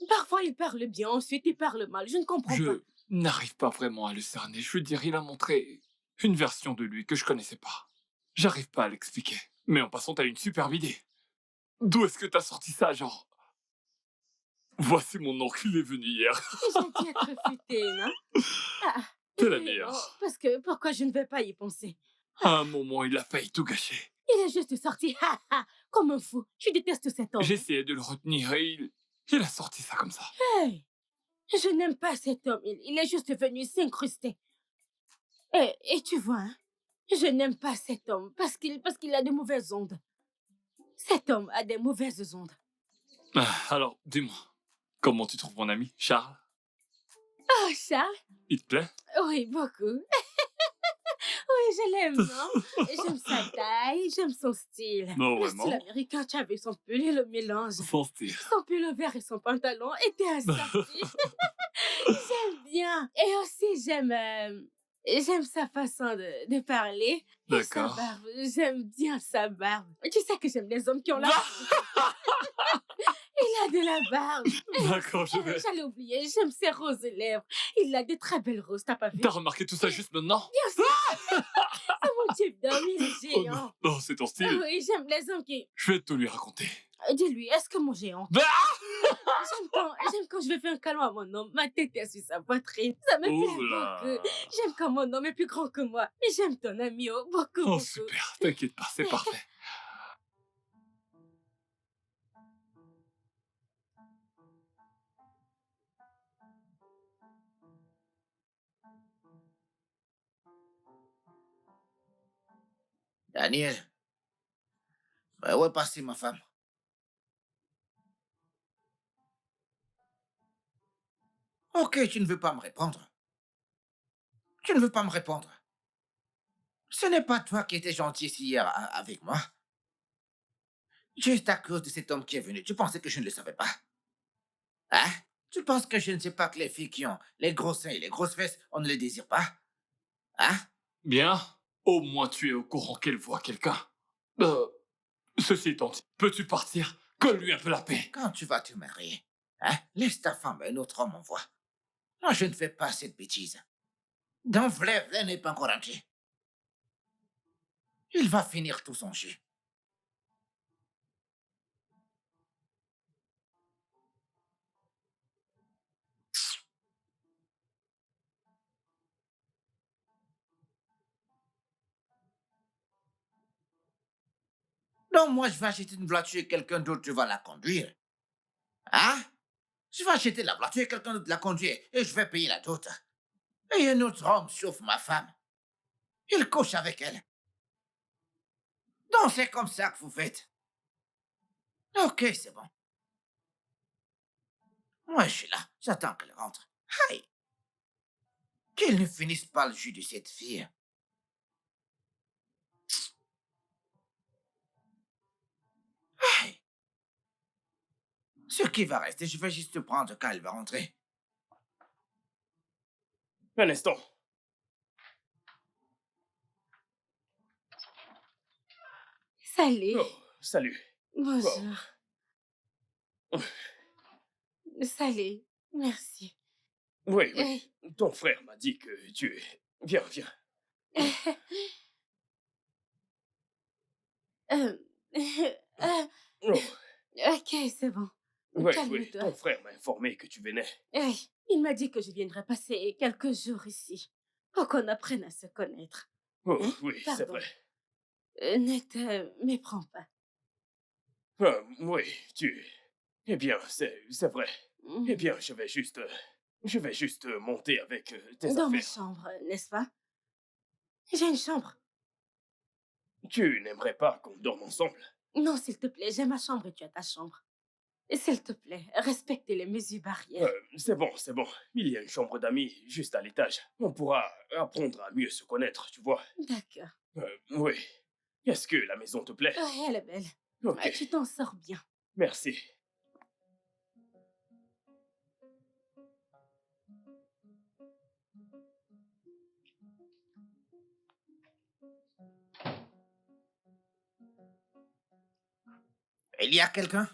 Parfois il parle bien, ensuite il parle mal. Je ne comprends pas. Je n'arrive pas vraiment à le cerner. Je veux dire, il a montré une version de lui que je connaissais pas. J'arrive pas à l'expliquer. Mais en passant, t'as une superbe idée. D'où est-ce que t'as sorti ça, genre? Voici mon oncle, il est venu hier. J'ai dû être futée, non? Ah, T'es la oui, meilleure. non, parce que pourquoi je ne vais pas y penser? À un moment, il a failli tout gâcher. Il est juste sorti, comme un fou. Je déteste cet homme. J'essayais de le retenir et il a sorti ça comme ça. Hey, je n'aime pas cet homme. Il est juste venu s'incruster. Et tu vois, hein, je n'aime pas cet homme parce qu'il a de mauvaises ondes. Cet homme a des mauvaises ondes. Alors, dis-moi, comment tu trouves mon ami, Charles? Oh, Charles? Il te plaît? Oui, beaucoup. Oui, je l'aime, non? J'aime sa taille, j'aime son style. Non, Le style vraiment? américain, tu as vu son pull et le mélange. Son style. Son pull vert et son pantalon étaient assortis. J'aime bien. Et aussi, j'aime sa façon de parler. Et sa D'accord. barbe. J'aime bien sa barbe. Tu sais que j'aime les hommes qui ont la barbe. Il a de la barbe. D'accord, je vais. J'allais oublier, j'aime ses roses lèvres. Il a de très belles roses, t'as pas vu? T'as remarqué tout ça juste maintenant? Bien sûr. C'est mon type d'homme, il est Oh géant. non, non, c'est ton Ah style. oui, j'aime les hommes qui... Je vais tout lui raconter. Dis-lui, est-ce que mon géant... Ah J'aime quand je vais faire un câlin à mon homme, ma tête est sur sa poitrine. Ça me Oh plaît là. beaucoup. J'aime quand mon homme est plus grand que moi. Mais j'aime ton ami, oh, beaucoup, Oh, beaucoup. super. T'inquiète pas, c'est parfait. Daniel, où est passée ma femme? Ok, tu ne veux pas me répondre. Tu ne veux pas me répondre. Ce n'est pas toi qui étais gentil ici hier avec moi. Juste à cause de cet homme qui est venu. Tu pensais que je ne le savais pas? Hein? Tu penses que je ne sais pas que les filles qui ont les gros seins et les grosses fesses, on ne les désire pas? Hein? Bien. Au moins tu es au courant qu'elle voit quelqu'un. Ceci étant dit, peux-tu partir? Colle-lui un peu la paix. Quand tu vas te marier, hein? Laisse ta femme et un autre homme en voie. Moi, je ne fais pas cette bêtise. Dans Vlé n'est pas encore entier. Il va finir tout son jus. Donc, moi, je vais acheter une voiture et quelqu'un d'autre, tu vas la conduire. Hein? Je vais acheter la voiture et quelqu'un d'autre la conduire et je vais payer la dot. Et un autre homme chauffe ma femme. Il couche avec elle. Donc, c'est comme ça que vous faites. Ok, c'est bon. Moi, je suis là. J'attends qu'elle rentre. Aïe. Qu'elle ne finisse pas le jus de cette fille. Aïe. Ce qui va rester, je vais juste prendre quand elle va rentrer. Un instant. Salut. Oh, salut. Bonjour. Salut. Merci. Oui, oui. Ton frère m'a dit que tu es... Viens, viens. Euh, Oh, ok, c'est bon. oui, oui. Calme-toi. Ton frère m'a informé que tu venais. Oui, il m'a dit que je viendrais passer quelques jours ici pour qu'on apprenne à se connaître. Oh, Hein? oui, c'est Pardon. vrai. Ne te méprends pas. Oui, tu... Eh bien, c'est vrai. Eh bien, je vais juste monter avec tes Dans ma affaires. chambre, n'est-ce pas? J'ai une chambre. Tu n'aimerais pas qu'on dorme ensemble? Non, s'il te plaît, j'ai ma chambre et tu as ta chambre. Et s'il te plaît, respecte les mesures barrières. C'est bon, c'est bon. Il y a une chambre d'amis juste à l'étage. On pourra apprendre à mieux se connaître, tu vois. D'accord. Oui. Est-ce que la maison te plaît? Oui, elle est belle. Ok, Tu t'en sors bien. merci. Il y a quelqu'un?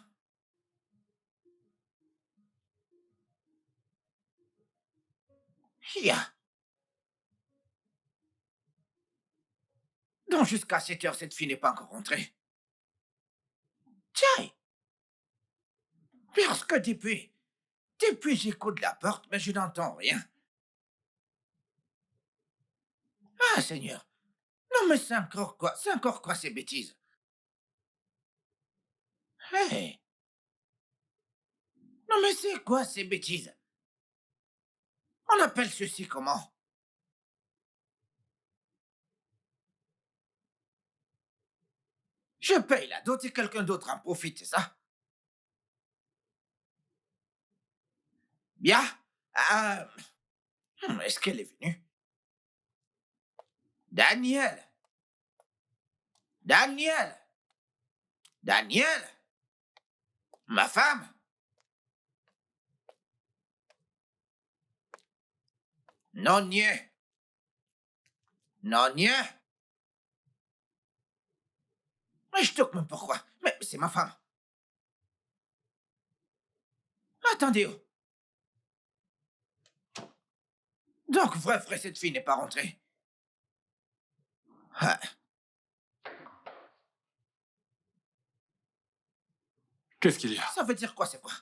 Il y a. Donc, jusqu'à 7 heures, cette fille n'est pas encore rentrée. Tiens! Parce que depuis j'écoute la porte, mais je n'entends rien. Ah, Seigneur. Non, mais c'est encore quoi ces bêtises? Hey. Non mais c'est quoi ces bêtises? On appelle ceci comment? Je paye la dot et quelqu'un d'autre en profite, c'est ça? Bien. Ah, est-ce qu'elle est venue? Daniel! Daniel! Daniel! Ma femme? Non, niais. Non, niais. Mais je toque même pourquoi? Mais c'est ma femme. Attendez. Oh. Donc, vrai, cette fille n'est pas rentrée. Ah, Qu'est-ce qu'il y a? ça veut dire quoi, c'est quoi?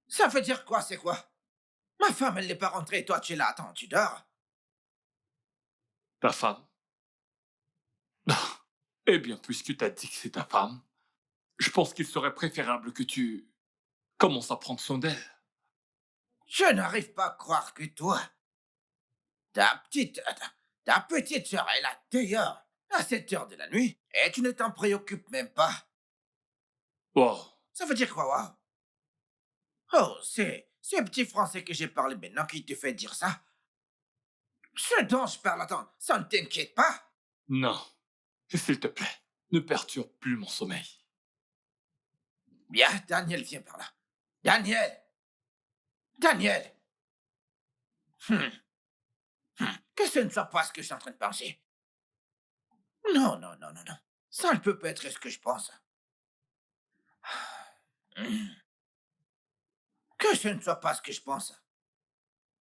Ça veut dire quoi, c'est quoi? Ma femme, elle n'est pas rentrée et toi, tu es là. Attends, tu dors? Ta femme? Eh bien, puisque t'as dit que c'est ta femme, je pense qu'il serait préférable que tu commences à prendre soin d'elle. Je n'arrive pas à croire que toi, ta petite sœur est là dehors à cette heure de la nuit et tu ne t'en préoccupes même pas. Wow. Ça veut dire quoi, wow? Oh, c'est ce petit français que j'ai parlé maintenant qui te fait dire ça. Ce dont je parle, attends, ça ne t'inquiète pas? Non. S'il te plaît, ne perturbe plus mon sommeil. Bien, Daniel, viens par là. Daniel! Daniel! Hum, Que ce ne soit pas ce que je suis en train de penser. Non, non, non, non, non. Ça ne peut pas être ce que je pense. Hum, Que ce ne soit pas ce que je pense.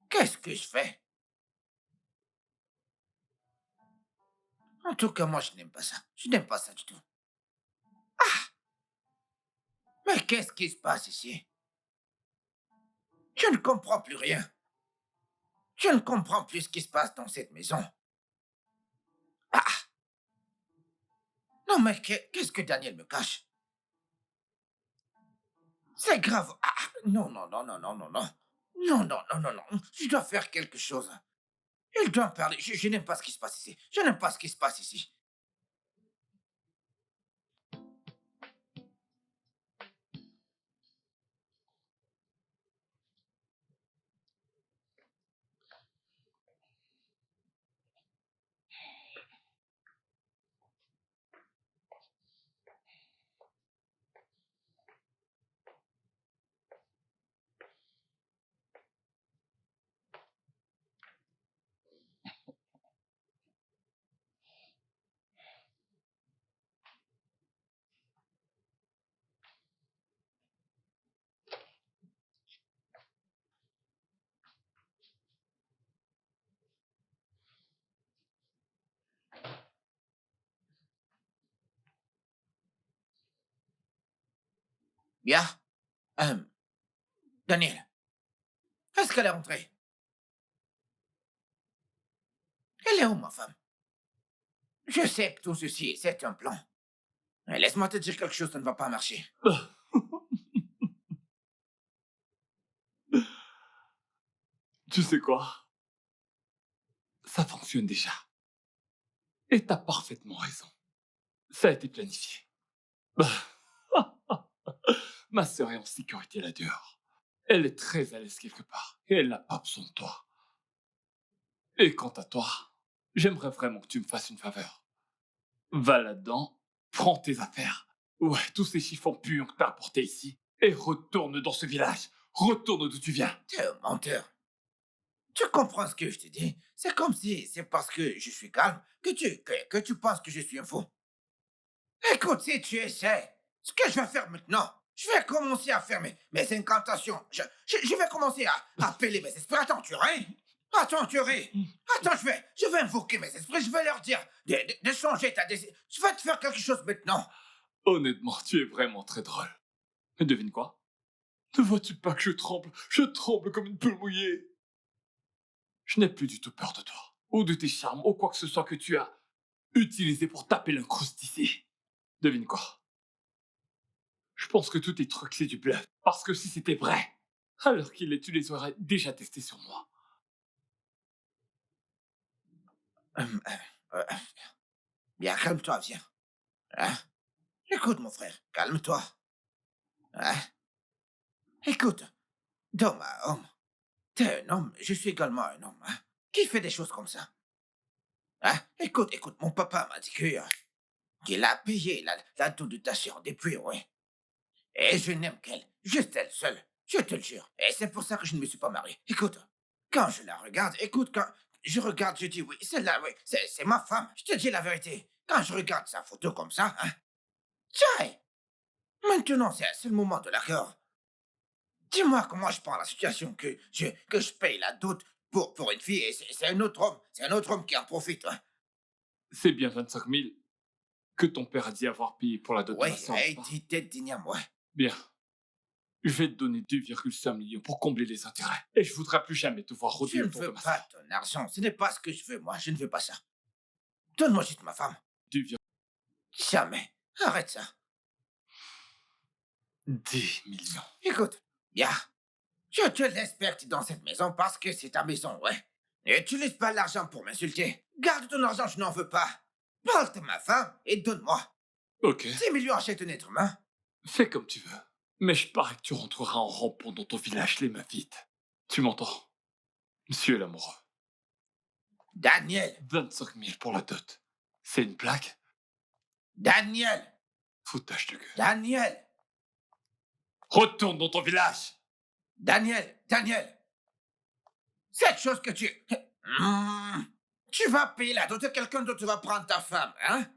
Qu'est-ce que je fais? En tout cas, moi, je n'aime pas ça. Je n'aime pas ça du tout. Mais qu'est-ce qui se passe ici? Je ne comprends plus rien. Je ne comprends plus ce qui se passe dans cette maison. Ah! Non, mais qu'est-ce que Daniel me cache? C'est grave. Ah! Non, non, non, non, non, non, non. Non, non, non, non, non. Je dois faire quelque chose. Il doit me parler. Je n'aime pas ce qui se passe ici. Je n'aime pas ce qui se passe ici. Bien. Euh, Daniel, est-ce qu'elle est rentrée? Elle est où, ma femme? Je sais que tout ceci, c'est un plan. Mais laisse-moi te dire quelque chose, ça ne va pas marcher. Tu sais quoi? Ça fonctionne déjà. Et t'as parfaitement raison. Ça a été planifié. Ma sœur est en sécurité là dehors. Elle est très à l'aise quelque part. Et elle n'a pas besoin de toi. Et quant à toi, j'aimerais vraiment que tu me fasses une faveur. Va là-dedans, prends tes affaires. Ouais, tous ces chiffons puants que t'as apportés ici. Et retourne dans ce village. Retourne d'où tu viens. T'es un menteur. Tu comprends ce que je te dis? C'est comme si c'est parce que je suis calme que tu penses que je suis un fou. Écoute, si tu essaies, ce que je vais faire maintenant, je vais commencer à faire mes incantations. Je vais commencer à appeler mes esprits. Attends, tu ris? Attends, tu ris? Attends, je vais invoquer mes esprits. Je vais leur dire de changer ta décision. Je vais te faire quelque chose maintenant. Honnêtement, tu es vraiment très drôle. Mais devine quoi? Ne vois-tu pas que je tremble? Je tremble comme une poule mouillée. Je n'ai plus du tout peur de toi. Ou de tes charmes, ou quoi que ce soit que tu as utilisé pour taper l'incruste ici. Devine quoi? Je pense que tous tes trucs, c'est du bluff. Parce que si c'était vrai, alors tu les aurais déjà testés sur moi. Hum, euh, Bien, calme-toi, viens. Hein? Écoute, mon frère, calme-toi. Hein? Écoute, d'homme à homme, t'es un homme, je suis également un homme, hein, qui fait des choses comme ça. Hein? Écoute, mon papa m'a dit qu'il a payé la dotation depuis, oui. Et je n'aime qu'elle, juste elle seule, je te le jure. Et c'est pour ça que je ne me suis pas marié. Écoute, quand je la regarde, quand je regarde, je dis oui, celle-là, oui, c'est ma femme, je te dis la vérité. Quand je regarde sa photo comme ça, hein, tiens, maintenant c'est un seul moment de l'accord. Dis-moi comment je prends la situation que je paye la dot pour une fille et c'est un autre homme qui en profite. Hein. C'est bien 25 000 que ton père a dit avoir payé pour la dot de Oui, ma sœur, hey, n'est-ce pas? dis tête d'igname, ouais. Bien. Je vais te donner 2,5 millions pour combler les intérêts. Et je voudrais plus jamais te voir Je rôder ne autour de veux ma pas sœur. ton argent, ce n'est pas ce que je veux, moi, je ne veux pas ça. Donne-moi juste ma femme. 2,10 Jamais. Arrête ça. millions. Écoute, bien, je te laisse partir dans cette maison parce que c'est ta maison, ouais. N'utilise pas l'argent pour m'insulter. Garde ton argent, je n'en veux pas. Parle de ma femme et donne-moi. Ok, 10 millions achète un être humain. fais comme tu veux. Mais je parie que tu rentreras en rampant dans ton village les mains vides. Tu m'entends? Monsieur l'amoureux. Daniel, 25 000 pour la dot. C'est une blague? Daniel, Foutage de gueule. Daniel, Retourne dans ton village! Daniel. Cette chose que tu... Tu vas payer la dot et quelqu'un d'autre va prendre ta femme, hein?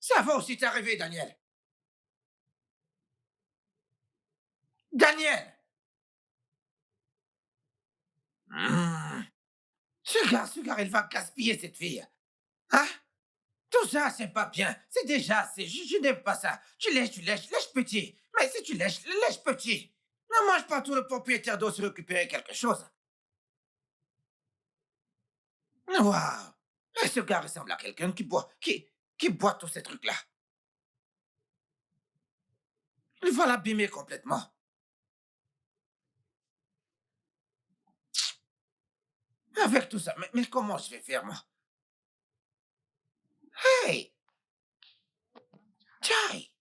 Ça va aussi t'arriver, Daniel. Daniel! Ce gars, il va gaspiller cette fille. Hein? Tout ça, c'est pas bien. C'est déjà assez. Je n'aime pas ça. Lèche petit. Mais si tu lèches petit. Ne mange pas tout le propriétaire doit se récupérer quelque chose. Waouh! Et ce gars ressemble à quelqu'un qui boit tous ces trucs-là. Il va l'abîmer complètement. Avec tout ça, mais comment je vais faire, moi? Hey! Chai!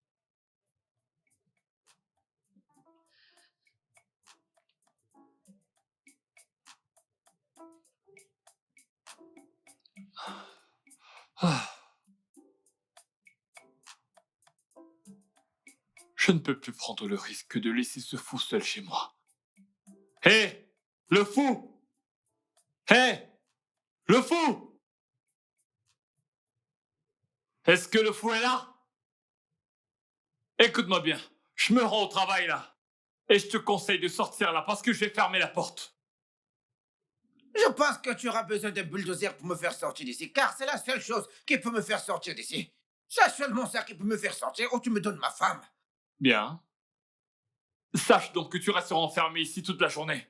Ah. Je ne peux plus prendre le risque de laisser ce fou seul chez moi. Hé! Le fou! Hé! Le fou! Est-ce que le fou est là? Écoute-moi bien. Je me rends au travail là. Et je te conseille de sortir là parce que je vais fermer la porte. Je pense que tu auras besoin d'un bulldozer pour me faire sortir d'ici, car c'est la seule chose qui peut me faire sortir d'ici. C'est seulement ça qui peut me faire sortir, ou tu me donnes ma femme. Bien. Sache donc que tu resteras enfermé ici toute la journée.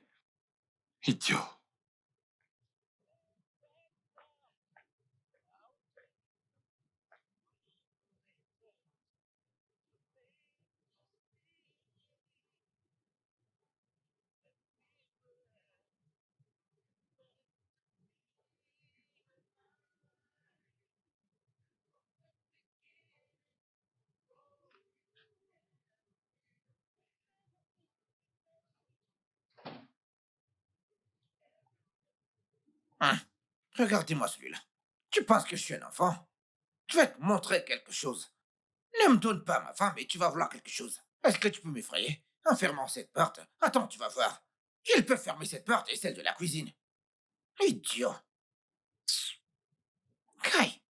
Idiot. Hein? Regardez-moi celui-là. Tu penses que je suis un enfant? Je vais te montrer quelque chose. Ne me donne pas ma femme et tu vas voir quelque chose. Est-ce que tu peux m'effrayer en fermant cette porte? Attends, tu vas voir. Il peut fermer cette porte et celle de la cuisine. Idiot. Kai,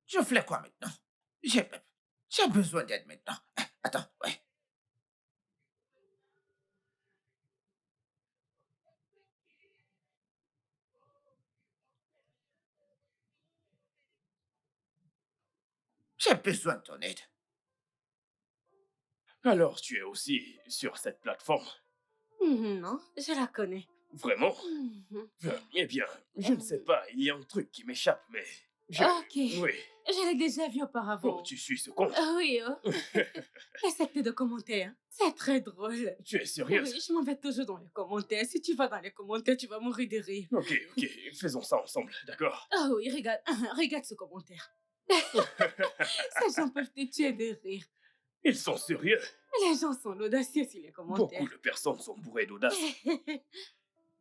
je fais quoi maintenant? J'ai besoin d'aide maintenant. Attends, ouais. J'ai besoin de ton aide. Alors, tu es aussi sur cette plateforme? Non, je la connais. Vraiment? Mhm. Eh bien, je ne sais pas, il y a un truc qui m'échappe, mais... Je... Ok. Oui. Je l'ai déjà vu Oh, auparavant. tu suis ce compte? Oui, oh. Essaie de te de commentaires. C'est très drôle. Tu es sérieuse? Oui, je m'en vais toujours dans les commentaires. Si tu vas dans les commentaires, tu vas mourir de rire. Ok, faisons ça ensemble, d'accord? Ah oui, regarde, regarde ce commentaire. Ces gens peuvent te tuer de rire. Ils sont sérieux. Les gens sont audacieux sur les commentaires. Beaucoup de personnes sont bourrées d'audace,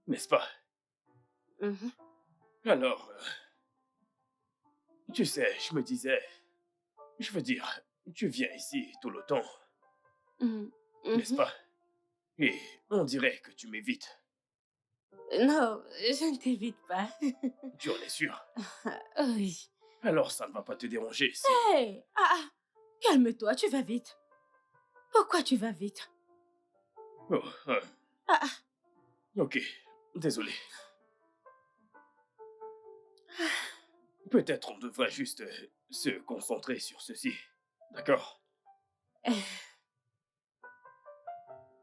n'est-ce pas? Mhm. Alors, tu sais, je me disais, je veux dire, tu viens ici tout le temps, Mhm. n'est-ce Mhm. pas? Et on dirait que tu m'évites. Non, je ne t'évite pas. Tu en es sûr? Oui. Alors ça ne va pas te déranger si... Hey, calme-toi, tu vas vite. Pourquoi tu vas vite? Oh, Ah, ah. ok, désolé. Peut-être on devrait juste se concentrer sur ceci, d'accord?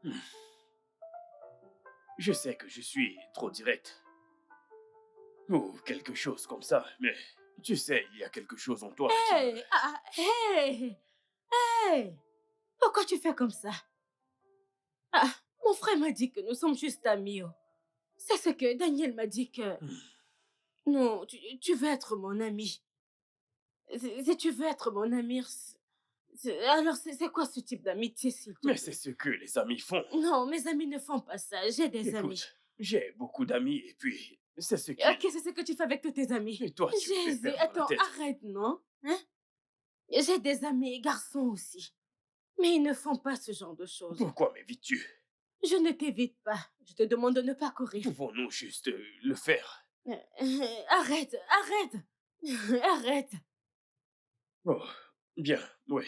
Hmm. Je sais que je suis trop direct. Ou quelque chose comme ça, mais tu sais, il y a quelque chose en toi qui... Hey, hey, hey. Pourquoi tu fais comme ça? Ah, mon frère m'a dit que nous sommes juste amis. Oh. C'est ce que Daniel m'a dit que... Non, tu veux être mon ami. Si tu veux être mon ami, alors c'est quoi ce type d'amitié, s'il te Mais plaît? c'est ce que les amis font. Non, mes amis ne font pas ça. J'ai des amis. Écoute, j'ai beaucoup d'amis et puis c'est ce qui... Ok, c'est ce que tu fais avec tous tes amis. Et toi, tu me fais Jésus, perdre la attends, tête. arrête, non? Hein? J'ai des amis garçons aussi. Mais ils ne font pas ce genre de choses. Pourquoi m'évites-tu? Je ne t'évite pas. Je te demande de ne pas courir. Pouvons-nous juste le faire? Arrête, arrête. Arrête. Oh, bien, oui.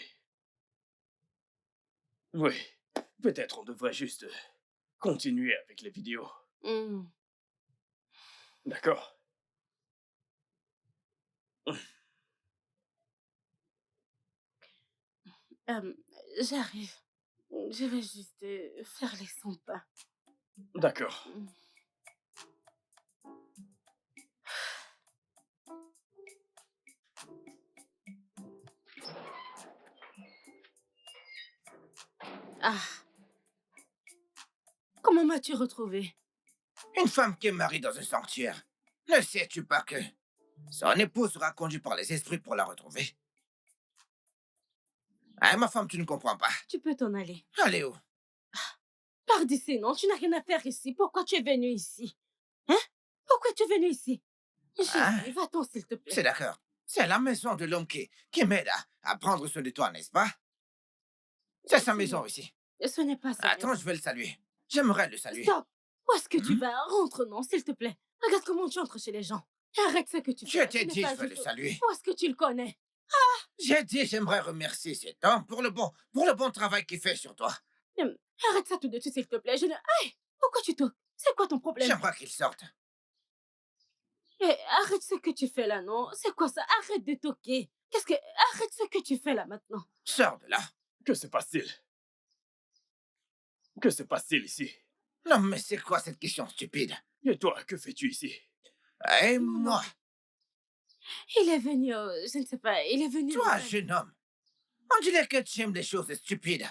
Oui, peut-être on devrait juste continuer avec les vidéos, Hmm. d'accord? J'arrive. Je vais juste faire les 100 pas. D'accord. Ah. Comment m'as-tu retrouvé? Une femme qui est mariée dans un sanctuaire. Ne sais-tu pas que son époux sera conduit par les esprits pour la retrouver? Ah, ma femme, tu ne comprends pas. Tu peux t'en aller. Allez où? Pars d'ici, non? Tu n'as rien à faire ici. Pourquoi tu es venu ici? Hein? Pourquoi tu es venu ici? Ah. Jésus, va-t'en, s'il te plaît. C'est d'accord. C'est la maison de l'homme qui m'aide à prendre soin de toi, n'est-ce pas? C'est sa maison ici. Ce n'est pas ça. Attends, je vais le saluer. J'aimerais le saluer. Stop! Où est-ce que tu Mhm. vas? Rentre, non, s'il te plaît. Regarde comment tu entres chez les gens. Arrête ce que tu Je fais. t'ai Ce n'est dit, pas je vais le juste- saluer. Où est-ce que tu le connais? J'ai dit, j'aimerais remercier cet homme pour le bon travail qu'il fait sur toi. Arrête ça tout de suite, s'il te plaît. Je ne... Aïe! Pourquoi tu toques? C'est quoi ton problème? J'aimerais qu'il sorte. Eh, arrête ce que tu fais là, non? C'est quoi ça? Arrête de toquer. Qu'est-ce que... Arrête ce que tu fais là maintenant. Sors de là. Que se passe-t-il? Que se passe-t-il ici? Non, mais c'est quoi cette question stupide? Et toi, que fais-tu ici? Et moi, Il est venu, je ne sais pas, il est venu... toi, jeune homme, on dirait que tu aimes les choses stupides.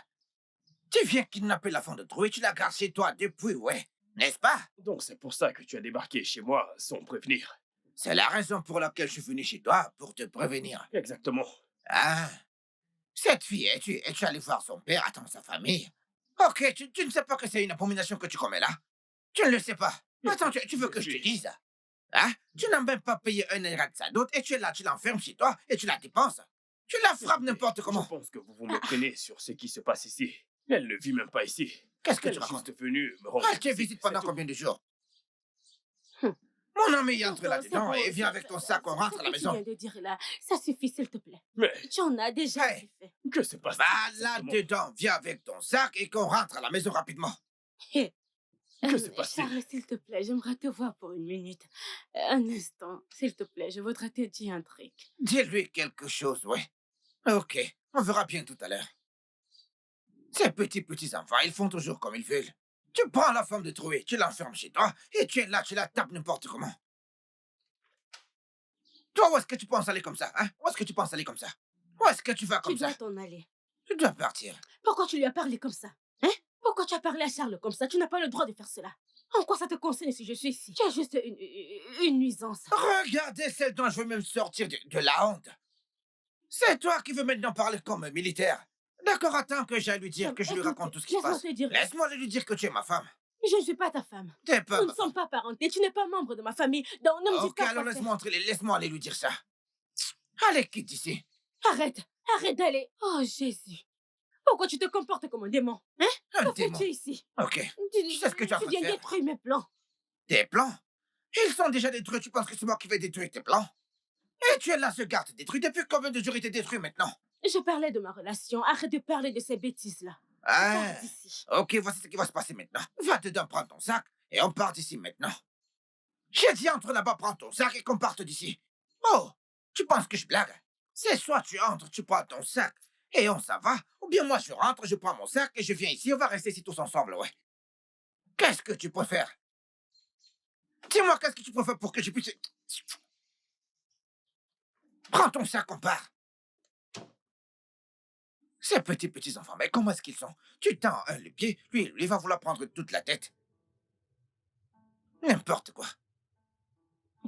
Tu viens kidnapper la femme de Trouille, tu la gardes chez toi depuis, ouais, n'est-ce pas? Donc c'est pour ça que tu as débarqué chez moi sans prévenir. C'est la raison pour laquelle je suis venu chez toi, pour te prévenir. Exactement. Ah, cette fille, es-tu allé voir son père, attends, sa famille? Ok, tu ne sais pas que c'est une abomination que tu commets là? Tu ne le sais pas. Attends, tu veux que je te dise? Hein? Tu n'as même pas payé un euro de sa dot et tu es là, tu l'enfermes chez toi et tu la dépenses. Tu la frappes n'importe Je comment. pense que vous vous méprenez sur ce qui se passe ici. Elle ne vit même pas ici. Qu'est-ce que Elle tu est racontes? juste venue me rendre Elle te visite, visite c'est pendant tout. combien de jours? Hum. Mon ami entre Attends, là-dedans c'est bon, et viens avec ton sac, on rentre à la Ce que maison. tu viens de dire là, ça suffit, s'il te plaît. Mais Tu en as déjà Hey. assez fait. que se passe-t-il Va exactement? là-dedans, viens avec ton sac et qu'on rentre à la maison rapidement. Que se passe-t-il? Charles, s'il te plaît, j'aimerais te voir pour une minute. Un instant, s'il te plaît, je voudrais te dire un truc. Dis-lui quelque chose, ouais. Ok, on verra bien tout à l'heure. Ces petits enfants, ils font toujours comme ils veulent. Tu prends la femme de Troué, tu l'enfermes chez toi et tu es là, tu la tapes n'importe comment. Toi, où est-ce que tu penses aller comme ça, hein? Où est-ce que tu penses aller comme ça? Où est-ce que tu vas Tu comme dois ça? t'en aller. Je dois partir. Pourquoi tu lui as parlé comme ça? Hein? Pourquoi tu as parlé à Charles comme ça? Tu n'as pas le droit de faire cela. En quoi ça te concerne si je suis ici? Tu es juste une nuisance. Regardez celle dont je veux même sortir de la honte. C'est toi qui veux maintenant parler comme un militaire. D'accord, attends que j'aille lui dire, que je lui Écoute, raconte tout ce qui se laisse-moi passe. te dire. Laisse-moi lui dire que tu es ma femme. Je ne suis pas ta femme. T'es pas Nous ma ne sommes femme. pas parentés. Tu n'es pas membre de ma famille. Donc ne me dis Ok, pas alors quoi faire. laisse-moi aller lui dire ça. Allez, quitte d'ici. Arrête. Arrête d'aller. Oh, Jésus. Pourquoi tu te comportes comme un démon? Hein? Un Que démon. fais-tu ici? Ok. Tu sais ce que tu es en train de viens faire? détruire mes plans. Tes plans? Ils sont déjà détruits. Tu penses que c'est moi qui vais détruire tes plans? Et tu es là, ce garde détruit. Depuis combien de jours il t'est détruit maintenant? Je parlais de ma relation. Arrête de parler de ces bêtises-là. Ah. Pars d'ici. Ok, voici ce qui va se passer maintenant. Va dedans, prends ton sac et on part d'ici maintenant. J'ai dit entre là-bas, prends ton sac et qu'on parte d'ici. Oh, tu penses que je blague? C'est soit tu entres, tu prends ton sac et on s'en va, ou bien moi je rentre, je prends mon sac et je viens ici, on va rester ici tous ensemble, ouais. Qu'est-ce que tu préfères? Dis-moi, qu'est-ce que tu préfères pour que je puisse... Prends ton sac, on part. Ces petits enfants, mais comment est-ce qu'ils sont? Tu tends un le pied, lui, il va vouloir prendre toute la tête. N'importe quoi.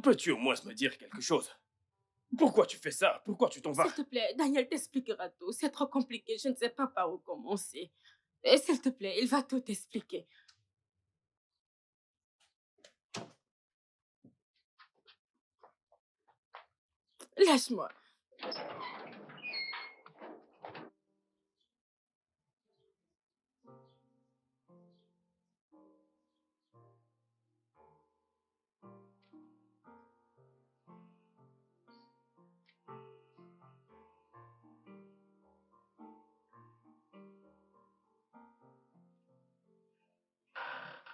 Peux-tu au moins me dire quelque chose? Pourquoi tu fais ça? Pourquoi tu t'en vas? S'il te plaît, Daniel t'expliquera tout. C'est trop compliqué. Je ne sais pas par où commencer. Et s'il te plaît, il va tout expliquer. Lâche-moi.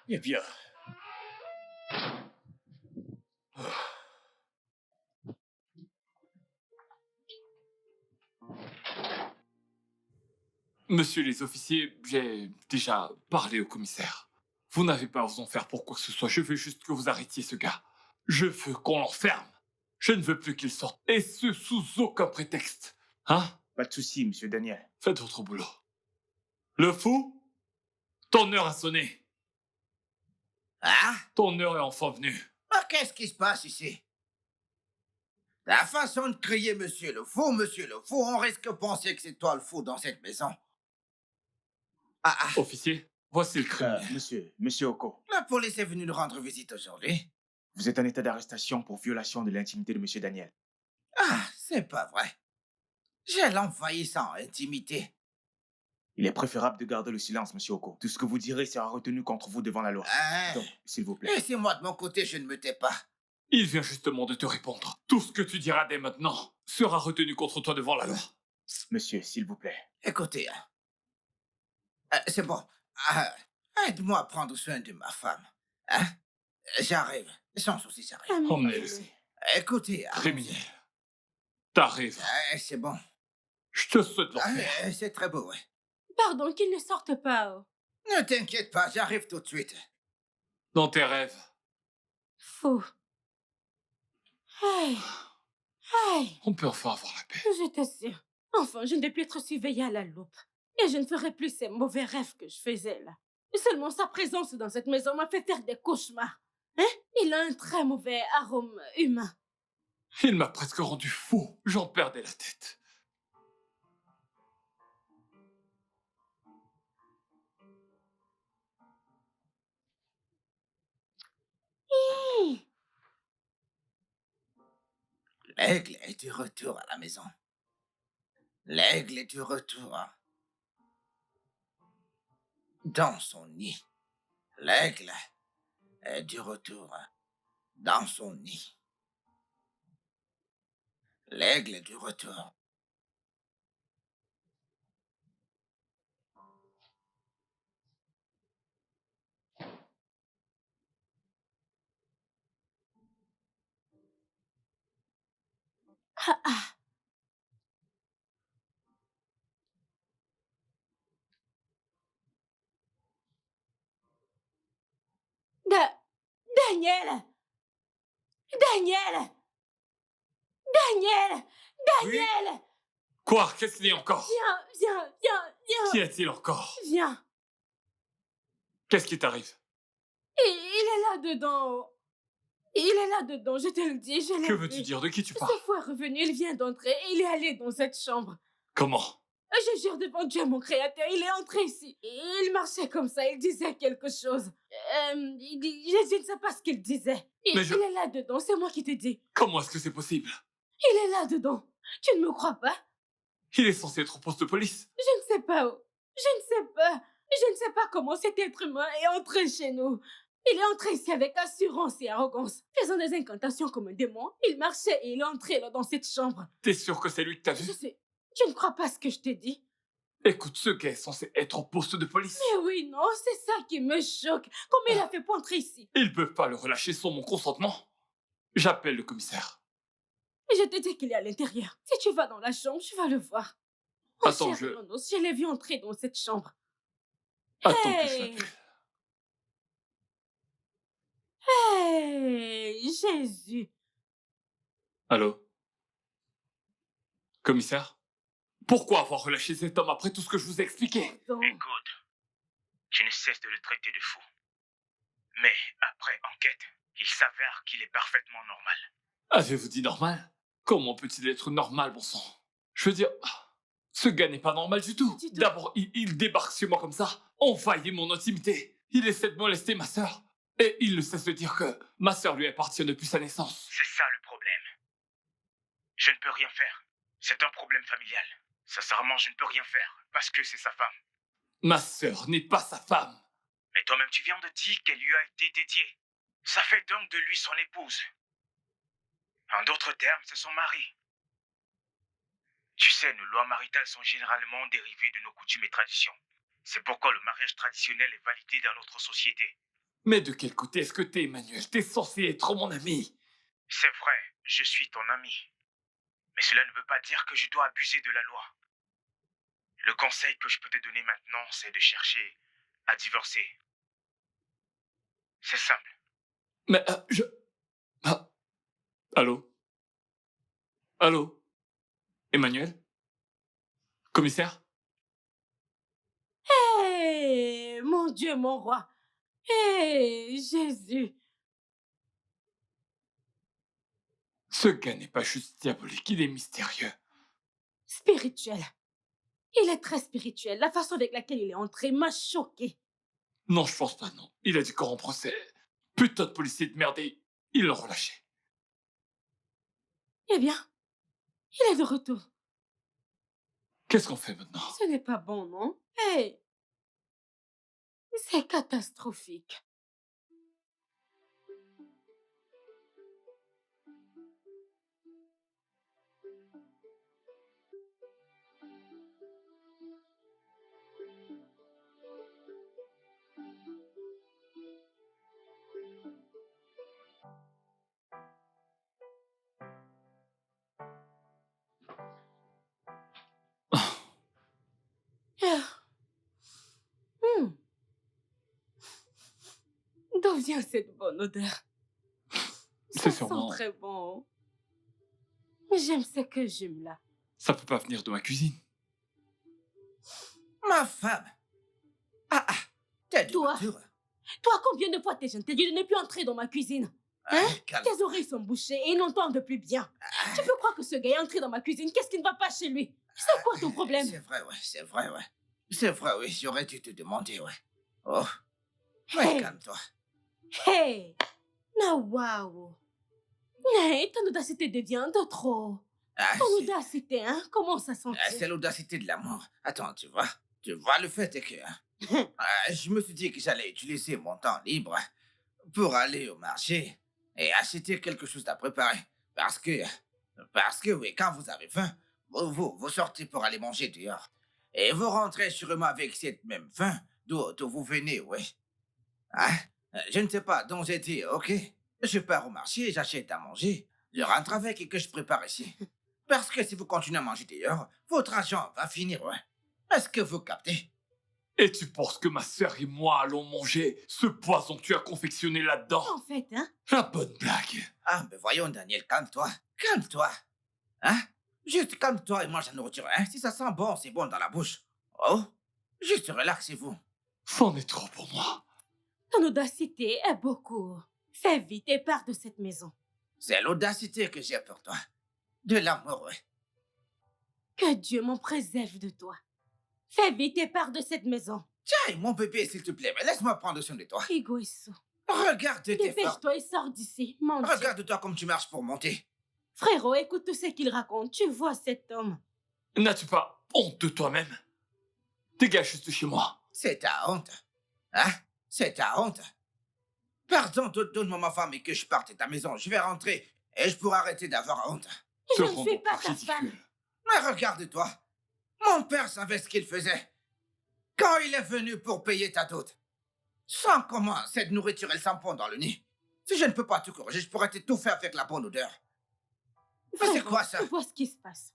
Eh bien. Monsieur les officiers, j'ai déjà parlé au commissaire. Vous n'avez pas à vous en faire pour quoi que ce soit. Je veux juste que vous arrêtiez ce gars. Je veux qu'on l'enferme. Je ne veux plus qu'il sorte. Et ce, sous aucun prétexte. Hein? Pas de souci, monsieur Daniel. Faites votre boulot. Le fou? Ton heure a sonné. Ah? Ton heure est enfin venue. Ah, qu'est-ce qui se passe ici? La façon de crier monsieur le fou, on risque de penser que c'est toi le fou dans cette maison. Ah, Officier, voici le criminel. Monsieur Oko, la police est venue nous rendre visite aujourd'hui. vous êtes en état d'arrestation pour violation de l'intimité de monsieur Daniel. Ah, c'est pas vrai. J'ai l'envahi sans intimité. Il est préférable de garder le silence, monsieur Oko. Tout ce que vous direz sera retenu contre vous devant la loi. Ah, Donc, s'il vous plaît. laissez-moi de mon côté, je ne me tais pas. Il vient justement de te répondre. Tout ce que tu diras dès maintenant sera retenu contre toi devant la loi. Monsieur, s'il vous plaît. Écoutez, c'est bon. Aide-moi à prendre soin de ma femme. Hein? J'arrive. Sans souci, j'arrive. Emmenez-le. Écoutez, Criminel. T'arrives. c'est bon. Je te souhaite l'enfer. C'est très beau, ouais. Pardon, qu'il ne sorte pas. Oh. Ne t'inquiète pas, j'arrive tout de suite. Dans tes rêves. Fou. Aïe. Aïe. On peut enfin avoir la paix. Je t'assure. Enfin, je ne vais plus être surveillée à la loupe. Et je ne ferai plus ces mauvais rêves que je faisais là. Seulement sa présence dans cette maison m'a fait faire des cauchemars. Hein? Il a un très mauvais arôme humain. Il m'a presque rendu fou. J'en perdais la tête. L'aigle est de retour à la maison. L'aigle est de retour dans son nid. L'aigle est de retour dans son nid. L'aigle est de retour. Ah, ah. Daniel! Daniel! Daniel! Daniel! Quoi? Qu'est-ce qu'il y a encore? Viens. Qu'y a-t-il encore? Viens. Qu'est-ce qui t'arrive? Il est là-dedans. Il est là-dedans, je te le dis, je l'ai Que vu. veux-tu dire? De qui tu Ce parles? fou est revenu, il vient d'entrer et il est allé dans cette chambre. Comment? Je jure devant Dieu, mon créateur, il est entré ici. Il marchait comme ça, il disait quelque chose. Je ne sais pas ce qu'il disait. Il est là-dedans, c'est moi qui t'ai dit. Comment est-ce que c'est possible? Il est là-dedans. Tu ne me crois pas? Il est censé être au poste de police. Je ne sais pas où. Je ne sais pas. Je ne sais pas comment cet être humain est entré chez nous. Il est entré ici avec assurance et arrogance, faisant des incantations comme un démon. Il marchait et il est entré là dans cette chambre. T'es sûr que c'est lui que t'as vu? Je sais. Tu ne crois pas ce que je t'ai dit? Écoute, ce gars est censé être au poste de police. Mais oui, non, c'est ça qui me choque. Comment il a fait pour entrer ici? Ils peuvent pas le relâcher sans mon consentement. J'appelle le commissaire. Et je te dis qu'il est à l'intérieur. Si tu vas dans la chambre, tu vas le voir. Oh, Attends, cher Renos, je l'ai vu entrer dans cette chambre. Attends que je Hey! l'appelle. Hey, Jésus. Allô? Commissaire? Pourquoi avoir relâché cet homme après tout ce que je vous ai expliqué? Donc, Écoute, je ne cesse de le traiter de fou. Mais après enquête, il s'avère qu'il est parfaitement normal. Avez-vous dit normal? Comment peut-il être normal, bon sang? Je veux dire, ce gars n'est pas normal du tout. Du tout. D'abord, il débarque sur moi comme ça, envahit mon intimité. Il essaie de molester ma sœur. Et il ne cesse de dire que ma sœur lui appartient depuis sa naissance. C'est ça le problème. Je ne peux rien faire. C'est un problème familial. Sincèrement, je ne peux rien faire, parce que c'est sa femme. Ma sœur n'est pas sa femme. Mais toi-même, tu viens de dire qu'elle lui a été dédiée. Ça fait donc de lui son épouse. En d'autres termes, c'est son mari. Tu sais, nos lois maritales sont généralement dérivées de nos coutumes et traditions. C'est pourquoi le mariage traditionnel est validé dans notre société. Mais de quel côté est-ce que t'es, Emmanuel? T'es censé être mon ami. C'est vrai, je suis ton ami. Mais cela ne veut pas dire que je dois abuser de la loi. Le conseil que je peux te donner maintenant, c'est de chercher à divorcer. C'est simple. Mais Ah. Allô? Allô? Emmanuel? Commissaire? hey, mon Dieu, mon roi. Hey, Jésus. Ce gars n'est pas juste diabolique, il est mystérieux. Spirituel. Il est très spirituel. La façon avec laquelle il est entré m'a choqué. Non, je pense pas, non. Il a dit qu'on procès. Putain de policier de merde et ils l'ont relâché. Eh bien, il est de retour. Qu'est-ce qu'on fait maintenant? Ce n'est pas bon, non? Hey, c'est catastrophique. Ah. D'où vient cette bonne odeur? C'est Ça sûrement... sent très bon. J'aime ce que j'aime là. Ça peut pas venir de ma cuisine. Ma femme. Ah, t'es de Toi. retour. Toi, combien de fois t'es dit de ne plus entrer dans ma cuisine? Hein? Calme. Tes oreilles sont bouchées et ils n'entendent plus bien. Tu peux croire que ce gars est entré dans ma cuisine? Qu'est-ce qui ne va pas chez lui? C'est quoi ton problème? C'est vrai, ouais, c'est vrai, ouais. C'est vrai, oui, j'aurais dû te demander, ouais. Oh. Ouais, Hey. calme-toi. Hey! Na waouh! Hey, ton audacité devient de trop. Ah, Ton c'est- audacité, hein? Comment ça sent? c'est l'audacité de l'amour. Attends, tu vois. Tu vois, le fait est que... je me suis dit que j'allais utiliser mon temps libre pour aller au marché et acheter quelque chose à préparer. Parce que, oui, quand vous avez faim, vous sortez pour aller manger dehors. Et vous rentrez sûrement avec cette même faim d'où vous venez, oui. Hein? Je ne sais pas, donc j'ai dit, ok, je pars au marché, j'achète à manger, je rentre avec et que je prépare ici. Parce que si vous continuez à manger dehors, votre argent va finir, ouais. Est-ce que vous captez? Et tu penses que ma sœur et moi allons manger ce poison que tu as confectionné là-dedans? En fait, hein? La bonne blague. Ah, mais voyons, Daniel, calme-toi. Calme-toi. Hein? Juste calme-toi et mange la nourriture, hein. Si ça sent bon, c'est bon dans la bouche. Oh, juste relaxez-vous. C'en est trop pour moi. Ton audacité est beaucoup. Fais vite et pars de cette maison. C'est l'audacité que j'ai pour toi. De l'amour, ouais. Que Dieu m'en préserve de toi. Fais vite et pars de cette maison. Tiens, mon bébé, s'il te plaît, mais laisse-moi prendre soin de toi. Égoïste. Regarde tes efforts. Dépêche-toi et sors d'ici, mon Dieu. Regarde-toi comme tu marches pour monter. Frérot, écoute tout ce qu'il raconte. Tu vois cet homme. N'as-tu pas honte de toi-même? Dégage juste de chez moi. C'est ta honte. Hein? C'est ta honte. Pardon, donne-moi ma femme et que je parte de ta maison. Je vais rentrer et je pourrai arrêter d'avoir honte. Je Te ne rends suis donc pas ta ridicule. femme. Mais regarde-toi. Mon père savait ce qu'il faisait. Quand il est venu pour payer ta dot. Sans comment cette nourriture, elle s'empond dans le nez. Si je ne peux pas te corriger, je pourrais t'étouffer avec la bonne odeur. Mais c'est Frérot, quoi ça? Tu vois ce qui se passe.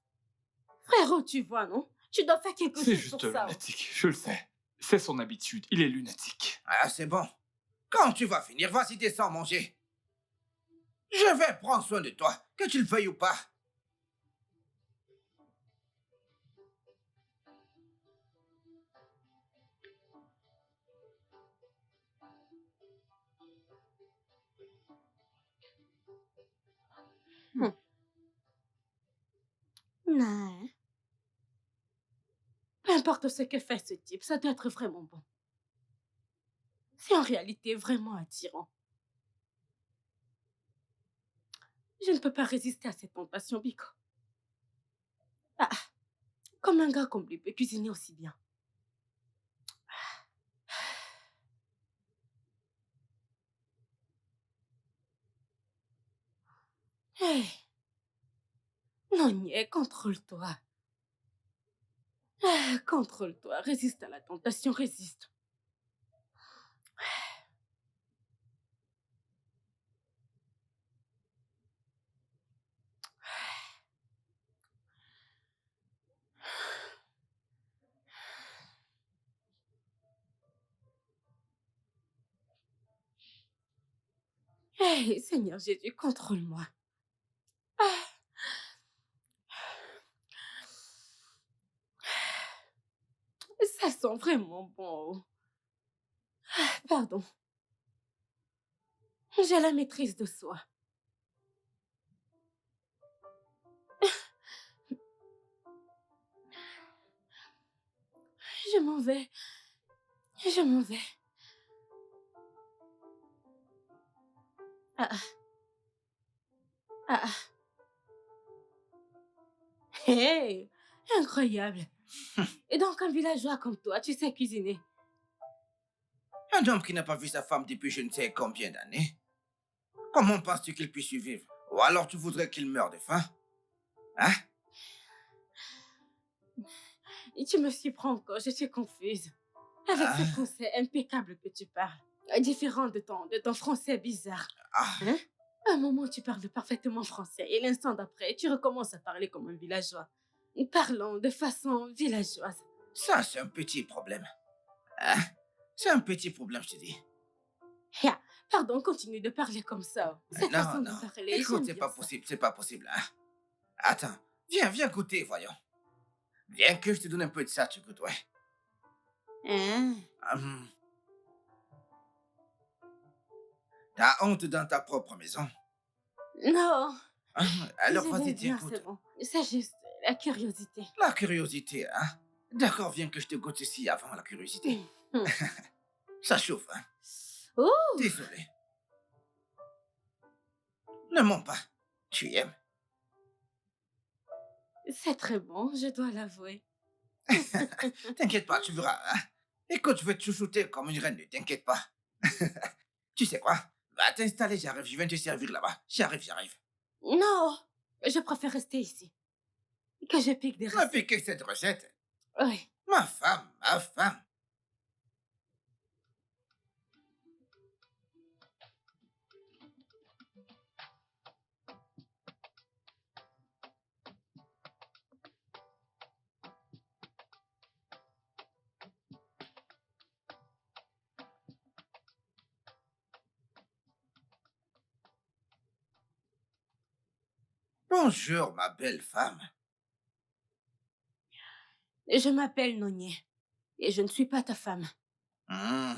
Frérot, tu vois, non? Tu dois faire quelque C'est chose juste pour ça. lunatique, je le sais. C'est son habitude, il est lunatique. Ah, c'est bon. Quand tu vas finir, vas-y, descends manger. Je vais prendre soin de toi, que tu le veuilles ou pas. Non. Peu importe ce que fait ce type, ça doit être vraiment bon. C'est en réalité vraiment attirant. Je ne peux pas résister à cette tentation, Biko. Ah, comme un gars comme lui peut cuisiner aussi bien. Hey, non, niais, contrôle-toi. Ah, contrôle-toi, résiste à la tentation, résiste. Hey, Seigneur Jésus, contrôle-moi. Ça sent vraiment bon. Pardon. J'ai la maîtrise de soi. Je m'en vais. Je m'en vais. Ah. Ah. Hey, incroyable. Et donc, un villageois comme toi, tu sais cuisiner. Un homme qui n'a pas vu sa femme depuis je ne sais combien d'années. Comment penses-tu qu'il puisse survivre? Ou alors tu voudrais qu'il meure de faim? Hein? Et tu me surprends encore, je suis confuse. Avec ce français impeccable que tu parles. Différent de ton français bizarre. Ah, Hein? À un moment, tu parles parfaitement français. Et l'instant d'après, tu recommences à parler comme un villageois. Parlons de façon villageoise. ça c'est un petit problème. Hein? C'est un petit problème, je te dis. Ya, pardon, continue de parler comme ça. Cette façon Non. de parler, Écoute, j'aime c'est bien pas ça. possible, c'est pas possible, hein? Attends, viens goûter, voyons. Viens que je te donne un peu de ça, tu goûtes, ouais. Hein? Hum. T'as honte dans ta propre maison. Non. Alors je vas-y, vais bien, goûte. c'est bon. C'est juste la curiosité. La curiosité, hein? D'accord, viens que je te goûte ceci avant la curiosité. Hum. Ça chauffe, hein? Oh, Désolé. Ne mens pas. Tu aimes. c'est très bon, je dois l'avouer. T'inquiète pas, tu verras, hein? Écoute, je vais te chouchouter comme une reine, ne t'inquiète pas. Tu sais quoi? Va t'installer, j'arrive, je viens te servir là-bas. J'arrive. Non, je préfère rester ici. Que je pique des Tu m'as recettes. piqué cette recette. Oui. Ma femme. Bonjour, ma belle femme. Je m'appelle Nonier et je ne suis pas ta femme. Hmm.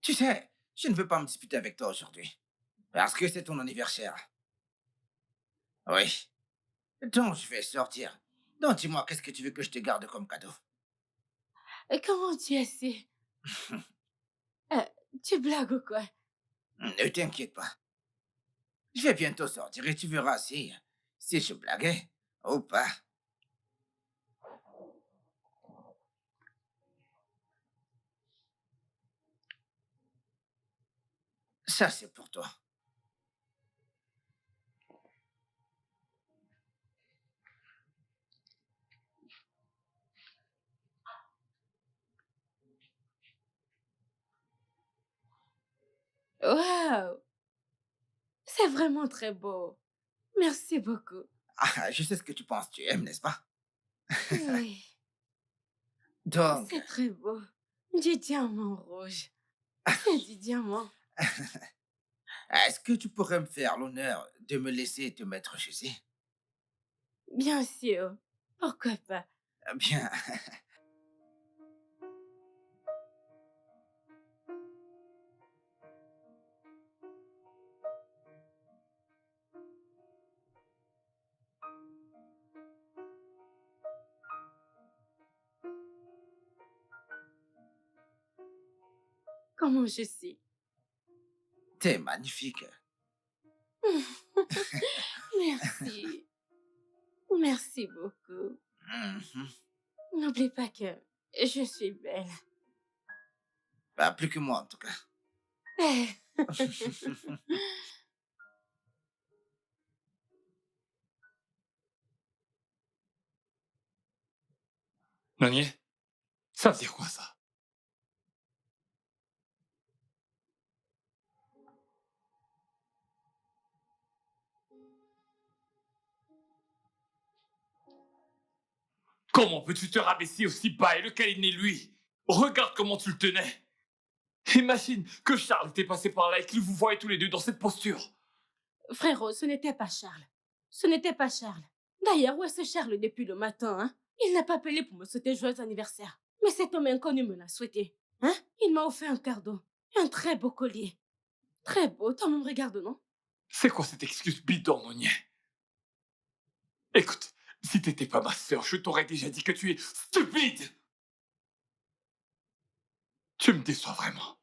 Tu sais, je ne veux pas me disputer avec toi aujourd'hui. Parce que c'est ton anniversaire. Oui. Donc, je vais sortir. Donc, dis-moi, qu'est-ce que tu veux que je te garde comme cadeau? Comment tu as su? Euh, Tu blagues ou quoi? Ne t'inquiète pas. Je vais bientôt sortir et tu verras si je blaguais ou pas. Ça, c'est pour toi. Waouh! C'est vraiment très beau. Merci beaucoup. Ah, je sais ce que tu penses, tu aimes, n'est-ce pas? Oui, Donc, c'est très beau. Du diamant rouge. C'est du diamant. est-ce que tu pourrais me faire l'honneur de me laisser te mettre ceci? Bien sûr. Pourquoi pas? Bien. Comment je suis? T'es magnifique. Merci. Merci beaucoup. Mhm. N'oublie pas que je suis belle. Pas plus que moi, en tout cas. Nonier, ça veut dire quoi ça? Comment peux-tu te rabaisser aussi bas et le câliner lui? Regarde comment tu le tenais. Imagine que Charles était passé par là et qu'il vous voyait tous les deux dans cette posture. Frérot, ce n'était pas Charles. Ce n'était pas Charles. D'ailleurs, où est ce Charles depuis le matin, hein? Il n'a pas appelé pour me souhaiter joyeux anniversaire. Mais cet homme inconnu me l'a souhaité. Hein? Il m'a offert un cadeau. Un très beau collier. Très beau. Toi-même, regarde, non? C'est quoi cette excuse bidon, Nonier? Écoute, si t'étais pas ma sœur, je t'aurais déjà dit que tu es stupide. Tu me déçois vraiment.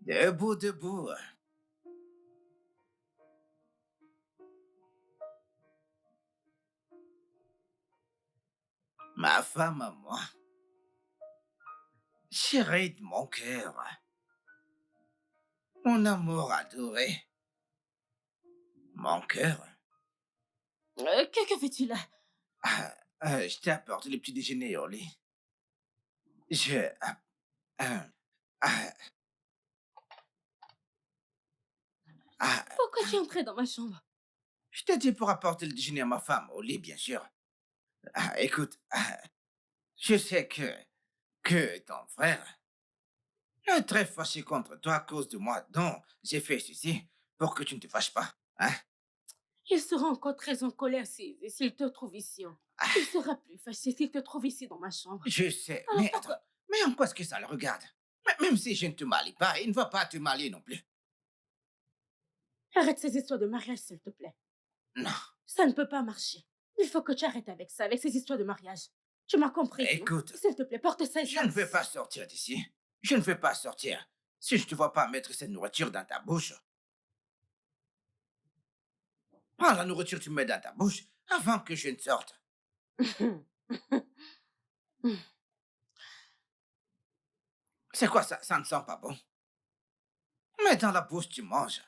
Debout, debout. Ma femme à moi. Chérie de mon cœur. Mon amour adoré. Mon cœur. Que fais-tu là? Ah, je t'apporte le petit déjeuner au lit. Je... ah, ah, ah, Pourquoi tu es entré dans ma chambre? je t'ai dit pour apporter le déjeuner à ma femme au lit, bien sûr. Ah, écoute, je sais que ton frère est très fâché contre toi à cause de moi, donc j'ai fait ceci pour que tu ne te fâches pas. Hein? Il sera encore très en colère s'il te trouve ici. Oh. Ah, Il sera plus fâché s'il te trouve ici dans ma chambre. je sais, Alors mais pourquoi? attends, mais en quoi est-ce que ça le regarde? Même si je ne te malie pas, il ne va pas te marier non plus. Arrête ces histoires de mariage, s'il te plaît. Non, Ça ne peut pas marcher. Il faut que tu arrêtes avec ça, avec ces histoires de mariage. Tu m'as compris, non? écoute, S'il te plaît, porte ça je ne vais pas sortir d'ici. Je ne vais pas sortir si je ne te vois pas mettre cette nourriture dans ta bouche. Prends la nourriture que tu mets dans ta bouche avant que je ne sorte. C'est quoi ça? Ça ne sent pas bon. Mets dans la bouche, tu manges.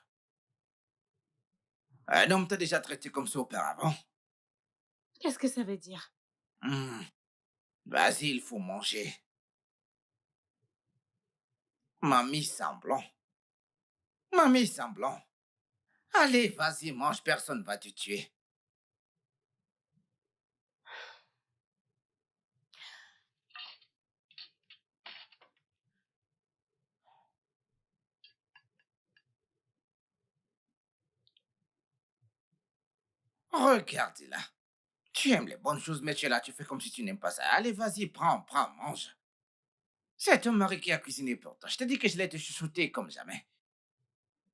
Un homme t'a déjà traité comme ça auparavant. Qu'est-ce que ça veut dire? Hmm. Vas-y, il faut manger. M'a mis semblant. Mamie semblant. Allez, vas-y, mange, personne va te tuer. Regarde-la. Tu aimes les bonnes choses, mais tu es là, tu fais comme si tu n'aimes pas ça. Allez, vas-y, prends, mange. C'est ton mari qui a cuisiné pour toi. Je te dis que je l'ai te chouchouter comme jamais.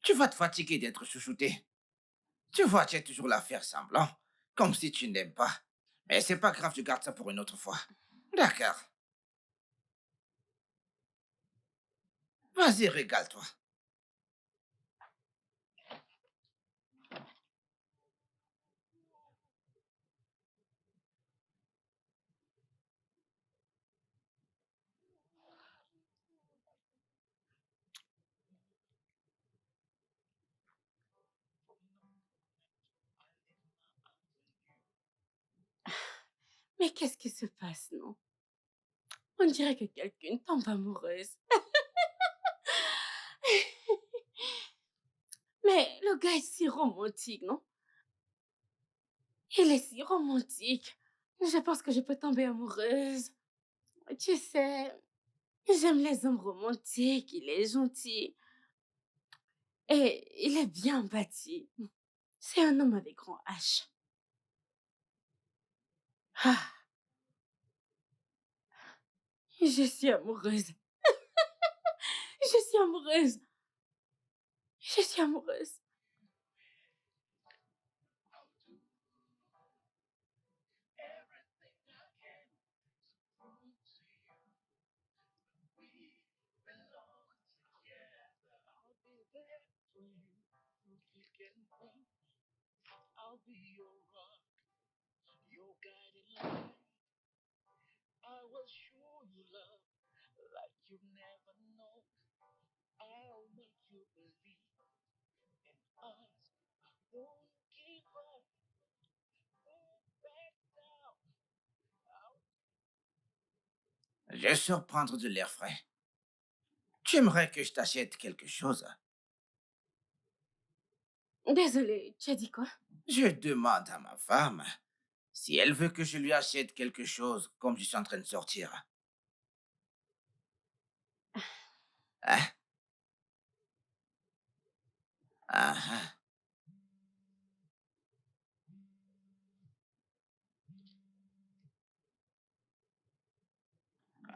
Tu vas te fatiguer d'être chouchouté. Tu vois, tu es toujours là à faire semblant, comme si tu n'aimes pas. Mais c'est pas grave, je garde ça pour une autre fois. D'accord. Vas-y, régale-toi. Mais qu'est-ce qui se passe, non? On dirait que quelqu'un tombe amoureuse. Mais le gars est si romantique, non? Il est si romantique. Je pense que je peux tomber amoureuse. Tu sais, j'aime les hommes romantiques, il est gentil. Et il est bien bâti. C'est un homme avec grand H. Ah, je suis amoureuse. Je suis amoureuse. Je suis amoureuse. Je sors prendre de l'air frais. Tu aimerais que je t'achète quelque chose? Désolée, tu as dit quoi? Je demande à ma femme si elle veut que je lui achète quelque chose comme je suis en train de sortir. Hein? Ah, ah.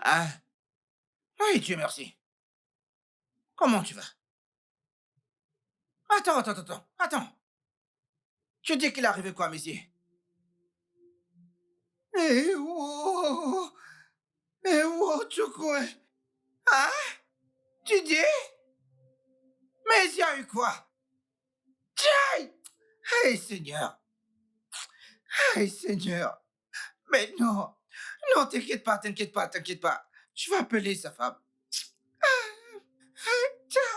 Ah, oui, Dieu merci. Comment tu vas? Attends. Tu dis qu'il est arrivé quoi, monsieur? Oh, tu quoi? Hein? Tu dis? Mais il y a eu quoi? Aïe! Hey, Seigneur! Hey, Seigneur! Mais non! Non, t'inquiète pas. Je vais appeler sa femme.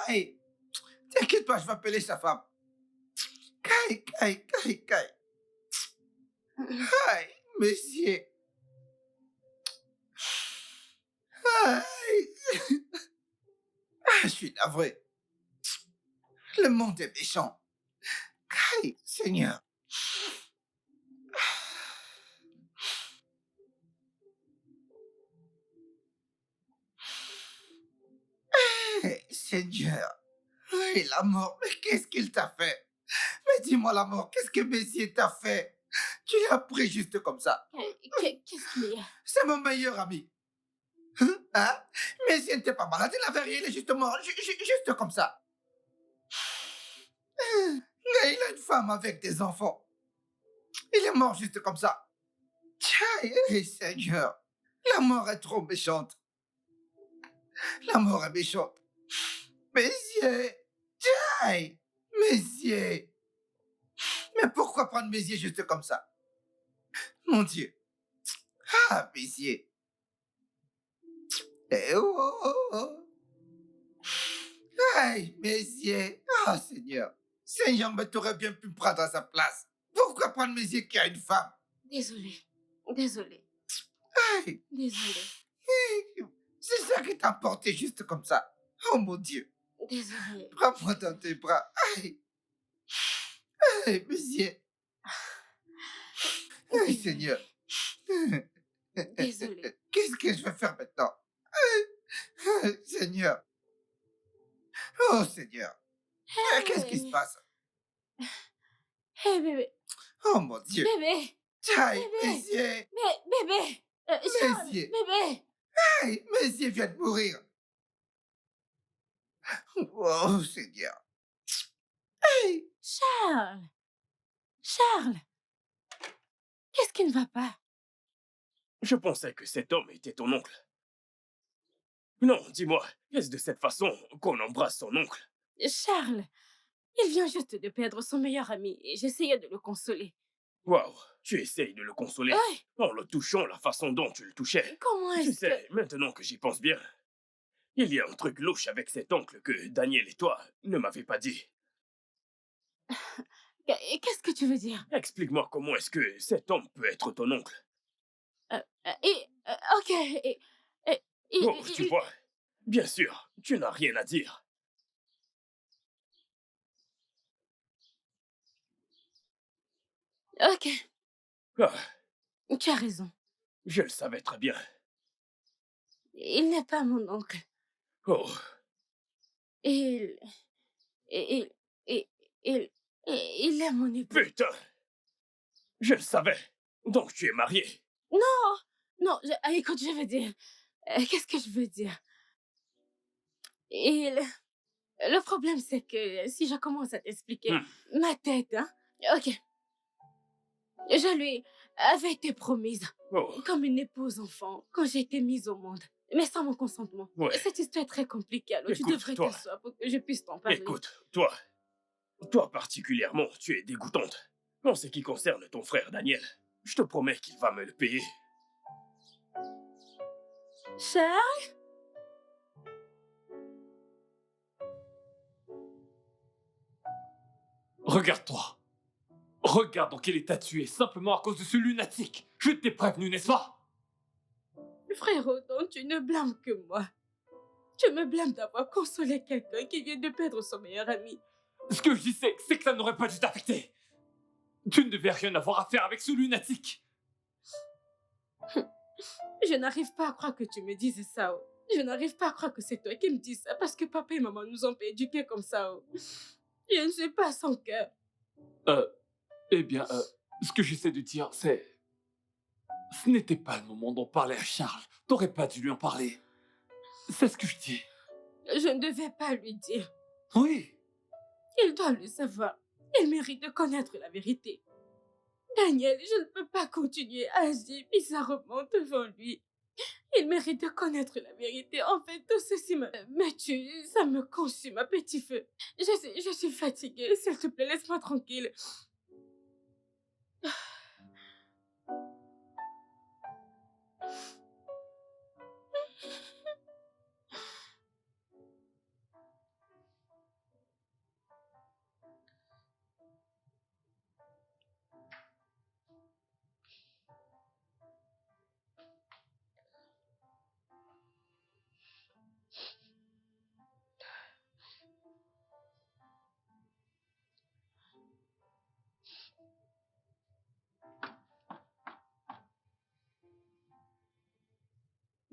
Aïe! T'inquiète pas, je vais appeler sa femme. Caille. Aïe, monsieur. Aïe. Ah, je suis navré. Le monde est méchant. Aïe, Seigneur. Hey, Seigneur. Oui, la mort, mais qu'est-ce qu'il t'a fait? Mais dis-moi la mort, qu'est-ce que Messier t'a fait? Tu l'as pris juste comme ça. Qu'est-ce qu'il y a? C'est mon meilleur ami. Hein? Messier n'était pas malade, il avait rien, il est juste mort, juste comme ça. Mais il a une femme avec des enfants. Il est mort juste comme ça. Tiens, Seigneur, la mort est trop méchante. La mort est méchante. Messier, tiens, Messier. Mais pourquoi prendre Messier juste comme ça? Mon Dieu. Ah, Messier. Eh oh. Hey, Messier. Ah, Seigneur. Seigneur, mais t'aurais bien pu me prendre à sa place. Pourquoi prendre Messier qui a une femme? Désolée. Hey, Désolée. c'est ça qui t'a emporté juste comme ça. Oh, mon Dieu. Désolée. Prends-moi dans tes bras. Aïe, aïe, monsieur. Aïe, Seigneur. Désolée. Qu'est-ce que je vais faire maintenant? Seigneur. Oh, Seigneur. Qu'est-ce qui se Hey, passe? hey, bébé. Oh, mon Dieu. Bébé. Aïe, Bébé. monsieur. Bébé. Charles, Monsieur. bébé. Aïe, monsieur vient de mourir. Oh, Seigneur. Aïe. Charles. Charles. Qu'est-ce qui ne va pas? Je pensais que cet homme était ton oncle. Non, dis-moi, est-ce de cette façon qu'on embrasse son oncle? Charles, il vient juste de perdre son meilleur ami et j'essayais de le consoler. Waouh, tu essayes de le consoler Oui, en le touchant la façon dont tu le touchais. comment Tu est-ce que... sais, maintenant que j'y pense bien, il y a un truc louche avec cet oncle que Daniel et toi ne m'avez pas dit. Qu'est-ce que tu veux dire? Explique-moi comment est-ce que cet homme peut être ton oncle. Ok, Oh, tu vois, bien sûr, tu n'as rien à dire. ok, Ah, tu as raison. je le savais très bien. Il n'est pas mon oncle. Oh, Il... Il... Il... Il... Il est mon époux. putain, je le savais. Donc tu es marié. Non, écoute, je veux dire... qu'est-ce que je veux dire? Le problème, c'est que si je commence à t'expliquer, ma tête, hein? Ok. Je lui avais été promise Oh, comme une épouse enfant quand j'ai été mise au monde, mais sans mon consentement. ouais. Cette histoire est très compliquée, alors tu Écoute, devrais toi. t'asseoir pour que je puisse t'en parler. Écoute, toi particulièrement, tu es dégoûtante. En ce qui concerne ton frère Daniel, je te promets qu'il va me le payer. Charles? Regarde-toi. Regarde dans quel état tu es, simplement à cause de ce lunatique. Je t'ai prévenu, n'est-ce pas? Frérot, donc tu ne blâmes que moi. Tu me blâmes d'avoir consolé quelqu'un qui vient de perdre son meilleur ami. Ce que je dis, c'est que ça n'aurait pas dû t'affecter. Tu ne devais rien avoir à faire avec ce lunatique. Je n'arrive pas à croire que tu me dises ça. Oh. Je n'arrive pas à croire que c'est toi qui me dis ça parce que papa et maman nous ont pas éduqués comme ça. Oh. Je ne suis pas sans cœur. Eh bien, ce que j'essaie de dire, c'est... Ce n'était pas le moment d'en parler à Charles. T'aurais pas dû lui en parler. C'est ce que je dis. Je ne devais pas lui dire. Oui. Il doit le savoir. Il mérite de connaître la vérité. Daniel, je ne peux pas continuer à agir bizarrement devant lui. Il mérite de connaître la vérité. En fait, tout ceci me tue. Ça me consume à petit feu. Je suis fatiguée. S'il te plaît, laisse-moi tranquille.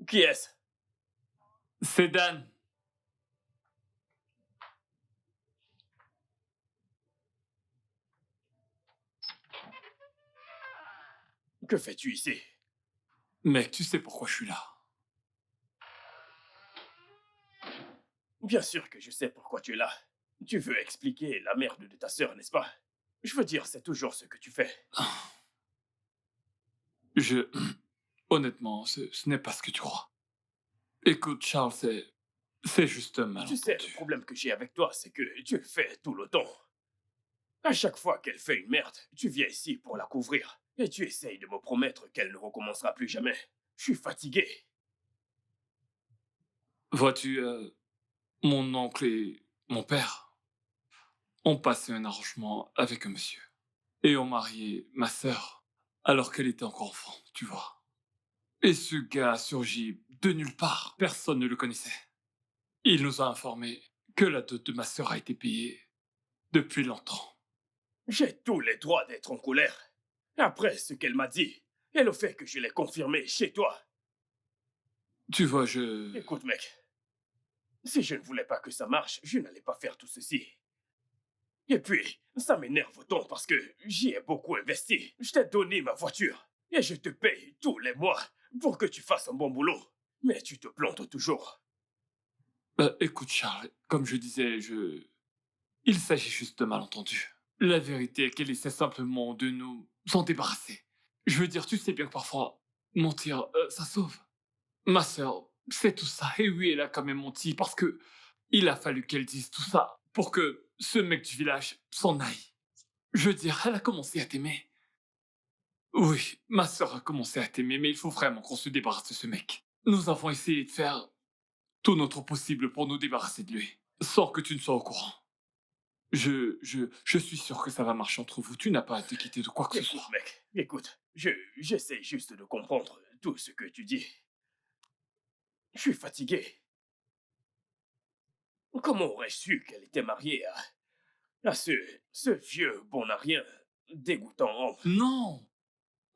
Qui est-ce? C'est Dan. Que fais-tu ici? Mec, tu sais pourquoi je suis là. Bien sûr que je sais pourquoi tu es là. Tu veux expliquer la merde de ta sœur, n'est-ce pas? Je veux dire, c'est toujours ce que tu fais. Honnêtement, ce n'est pas ce que tu crois. Écoute, Charles, c'est juste un Tu sais, malentendu. le problème que j'ai avec toi, c'est que tu le fais tout le temps. À chaque fois qu'elle fait une merde, tu viens ici pour la couvrir. Et tu essayes de me promettre qu'elle ne recommencera plus jamais. Je suis fatigué. Vois-tu, mon oncle et mon père ont passé un arrangement avec un monsieur. Et ont marié ma sœur alors qu'elle était encore enfant, tu vois. Et ce gars a surgi de nulle part. Personne ne le connaissait. Il nous a informé que la dot de ma sœur a été payée depuis longtemps. J'ai tous les droits d'être en colère. Après ce qu'elle m'a dit, et le fait que je l'ai confirmé chez toi. Tu vois, je... Écoute, mec, si je ne voulais pas que ça marche, je n'allais pas faire tout ceci. Et puis, ça m'énerve tant parce que j'y ai beaucoup investi. Je t'ai donné ma voiture et je te paye tous les mois pour que tu fasses un bon boulot. Mais tu te plantes toujours. Écoute, Charles, comme je disais, il s'agit juste de malentendus. La vérité est qu'elle essaie simplement de nous en débarrasser. Je veux dire, tu sais bien que parfois, mentir, ça sauve. Ma sœur, c'est tout ça. Et oui, elle a quand même menti parce que il a fallu qu'elle dise tout ça pour que ce mec du village s'en aille. Je veux dire, elle a commencé à t'aimer. Oui, ma sœur a commencé à t'aimer, mais il faut vraiment qu'on se débarrasse de ce mec. Nous avons essayé de faire tout notre possible pour nous débarrasser de lui, sans que tu ne sois au courant. Je suis sûr que ça va marcher entre vous. Tu n'as pas à te quitter de quoi que ce Écoute, soit. mec, écoute, j'essaie juste de comprendre tout ce que tu dis. Je suis fatigué. Comment aurais-je su qu'elle était mariée à ce vieux bon à rien, dégoûtant homme? Non,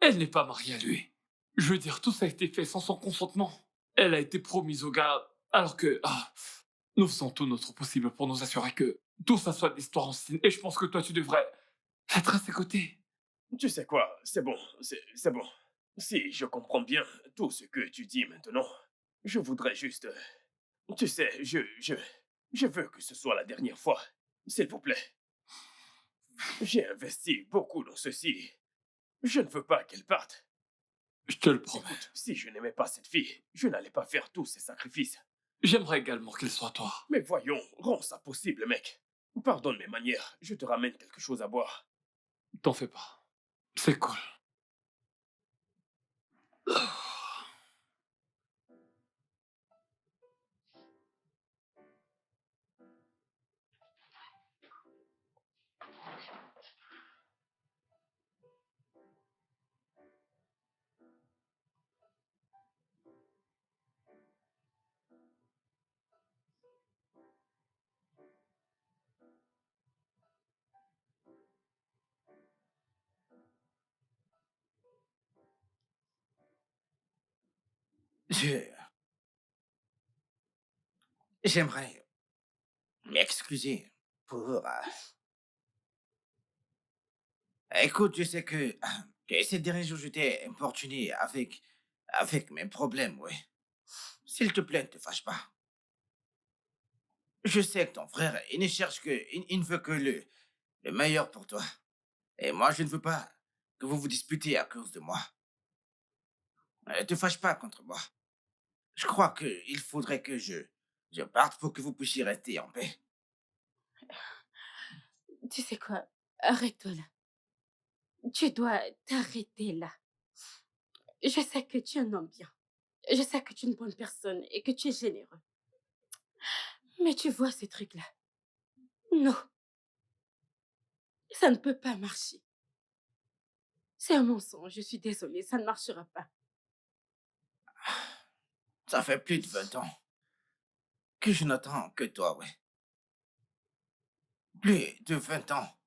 elle n'est pas mariée à lui. Je veux dire, tout ça a été fait sans son consentement. Elle a été promise au gars, alors que nous faisons tout notre possible pour nous assurer que tout ça soit de l'histoire ancienne. Et je pense que toi, tu devrais être à ses côtés. Tu sais quoi, c'est bon, c'est bon. Si je comprends bien tout ce que tu dis maintenant, je voudrais juste... Tu sais, je veux que ce soit la dernière fois. S'il vous plaît. J'ai investi beaucoup dans ceci. Je ne veux pas qu'elle parte. Je te le promets. Écoute, si je n'aimais pas cette fille, je n'allais pas faire tous ces sacrifices. J'aimerais également qu'elle soit toi. Mais voyons, rends ça possible, mec. Pardonne mes manières, je te ramène quelque chose à boire. T'en fais pas. C'est cool. Je... J'aimerais m'excuser pour... Écoute, je sais que ces derniers jours, je t'ai importuné avec mes problèmes, oui. S'il te plaît, ne te fâche pas. Je sais que ton frère, il ne cherche que... Il ne veut que le meilleur pour toi. Et moi, je ne veux pas que vous vous disputiez à cause de moi. Ne te fâche pas contre moi. Je crois qu'il faudrait que je parte pour que vous puissiez rester en paix. Tu sais quoi? Arrête-toi là. Tu dois t'arrêter là. Je sais que tu es un homme bien. Je sais que tu es une bonne personne et que tu es généreux. Mais tu vois ces trucs-là. Non, ça ne peut pas marcher. C'est un mensonge, je suis désolée, ça ne marchera pas. Ça fait plus de 20 ans que je n'attends que toi, ouais. Plus de 20 ans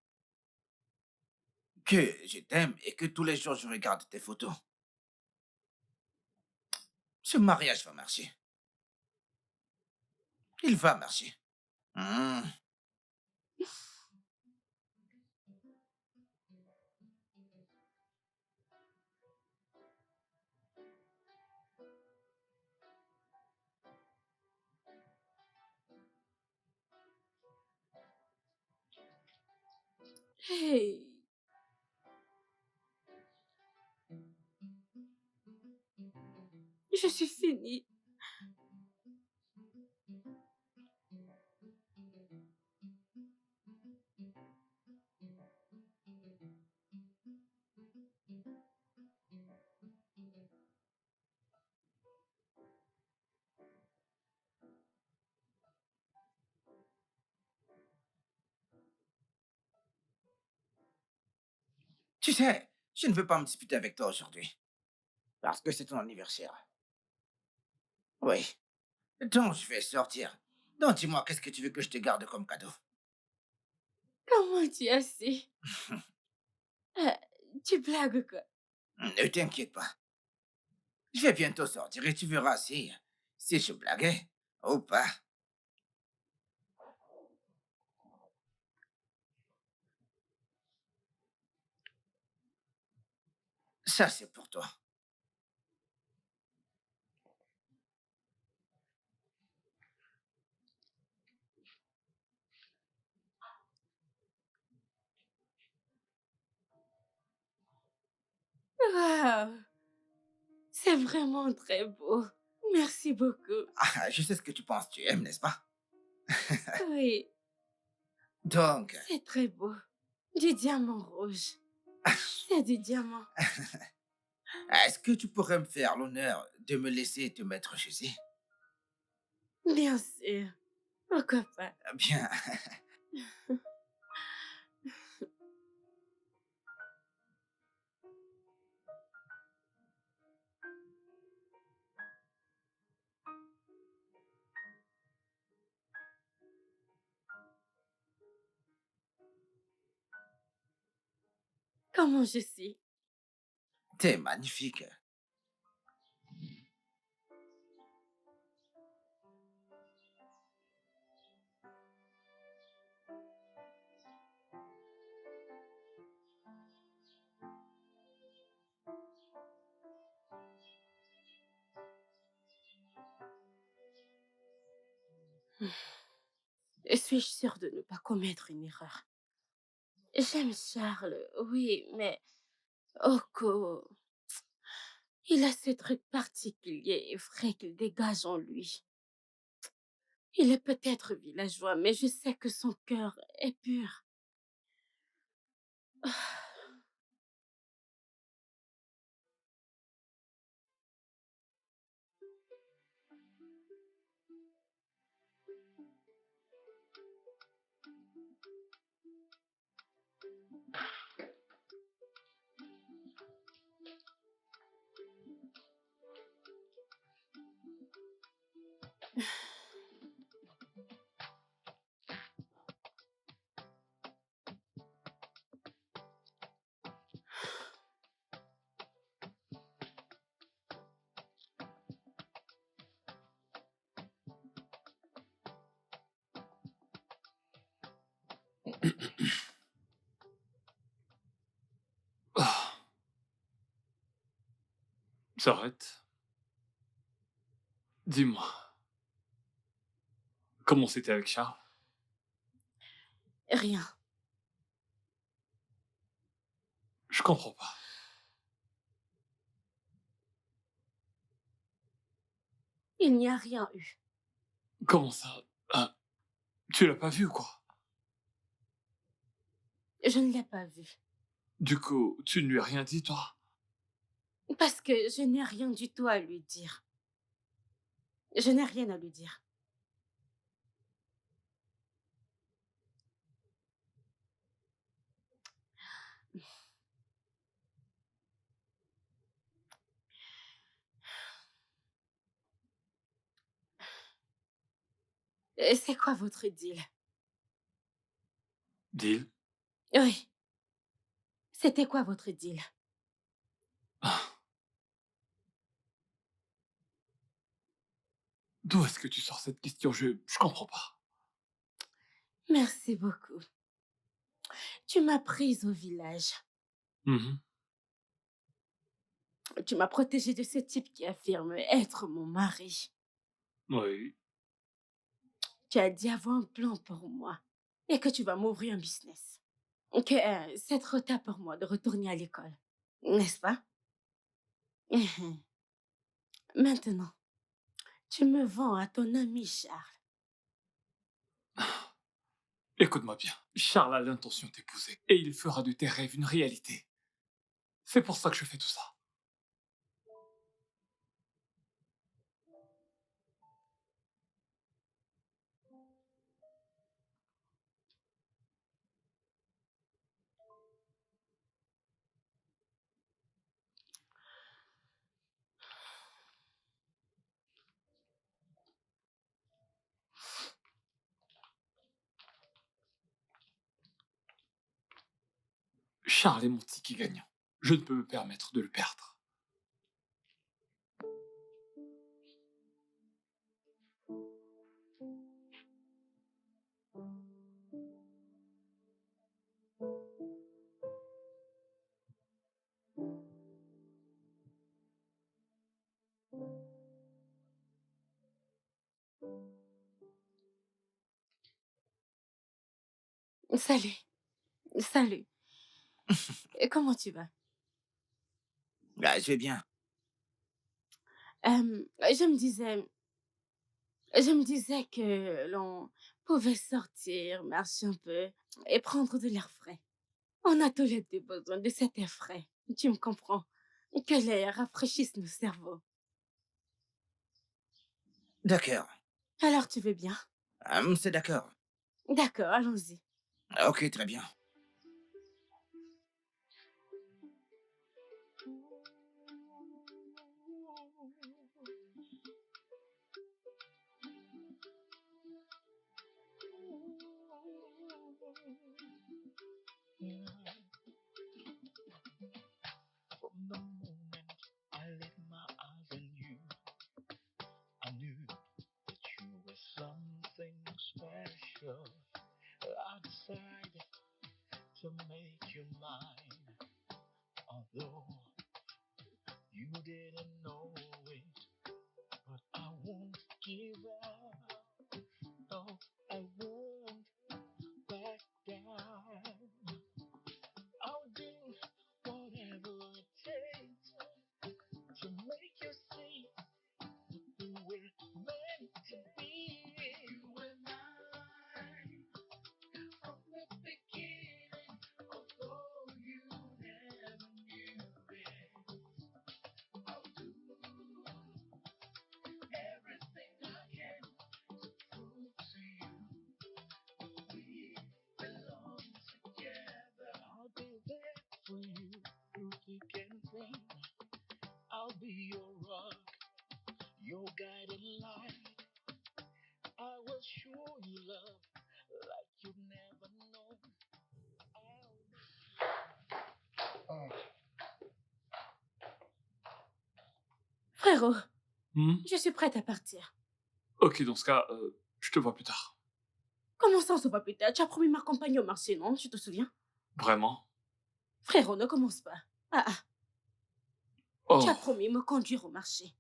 que je t'aime et que tous les jours je regarde tes photos. Ce mariage va marcher. Il va marcher. Hmm. Hey, je suis finie. Tu sais, je ne veux pas me disputer avec toi aujourd'hui. Parce que c'est ton anniversaire. Oui. Donc je vais sortir Donc dis-moi, qu'est-ce que tu veux que je te garde comme cadeau? Comment tu as su? Euh, Tu blagues quoi? Ne t'inquiète pas. Je vais bientôt sortir et tu verras si je blaguais ou pas. Ça, c'est pour toi. Waouh! C'est vraiment très beau. Merci beaucoup. Ah, je sais ce que tu penses, tu aimes, n'est-ce pas? Oui, Donc, c'est très beau. Du diamant rouge. C'est du diamant. est-ce que tu pourrais me faire l'honneur de me laisser te mettre ceci? Bien sûr. Pourquoi pas? Bien. Comment je suis? T'es magnifique. Suis-je sûre de ne pas commettre une erreur? J'aime Charles, oui, mais Oko, il a ce truc particulier et frais qu'il dégage en lui. Il est peut-être villageois, mais je sais que son cœur est pur. Ah, s'arrête. Dis-moi, comment c'était avec Charles? Rien. Je comprends pas. Il n'y a rien eu. Comment ça? Ah, tu l'as pas vu ou quoi? Je ne l'ai pas vu. Du coup, tu ne lui as rien dit, toi? Parce que je n'ai rien du tout à lui dire. Je n'ai rien à lui dire. C'est quoi votre deal? Deal? Oui. C'était quoi votre deal? Ah, d'où est-ce que tu sors cette question? Je comprends pas. Merci beaucoup. Tu m'as prise au village. Mhm. Tu m'as protégée de ce type qui affirme être mon mari. Oui. Tu as dit avoir un plan pour moi et que tu vas m'ouvrir un business. Que c'est trop tard pour moi de retourner à l'école. N'est-ce pas? Maintenant, tu me vends à ton ami Charles. Écoute-moi bien. Charles a l'intention de t'épouser et il fera de tes rêves une réalité. C'est pour ça que je fais tout ça. Charles est mon ticket gagnant. Je ne peux me permettre de le perdre. Salut, salut. Et comment tu vas? Ah, je vais bien. Je me disais, je me disais que l'on pouvait sortir, marcher un peu et prendre de l'air frais. On a tous les deux besoin de cet air frais. Tu me comprends? Que l'air rafraîchisse nos cerveaux. D'accord. Alors tu veux bien? C'est d'accord. D'accord, allons-y. Ok, très bien. From the moment I laid my eyes on you, I knew that you were something special. I decided to make you mine, although you didn't know it. But I won't give up. No, I won't back down. I'll do whatever it takes to make you see that we're meant to be. You and I, from the beginning, although you never knew it, I'll do everything I can to prove to you we belong together. I'll be there for you through thick and thin. I'll be your rock, your guiding light. I will show you love like you've never known. Frérot, Hmm? je suis prête à partir. Ok, dans ce cas, je te vois plus tard. Comment ça, on se voit plus tard? Tu as promis ma compagne au marché, non? Tu te souviens? Vraiment? Frérot, ne commence pas. Ah, ah, Oh, tu as promis me conduire au marché.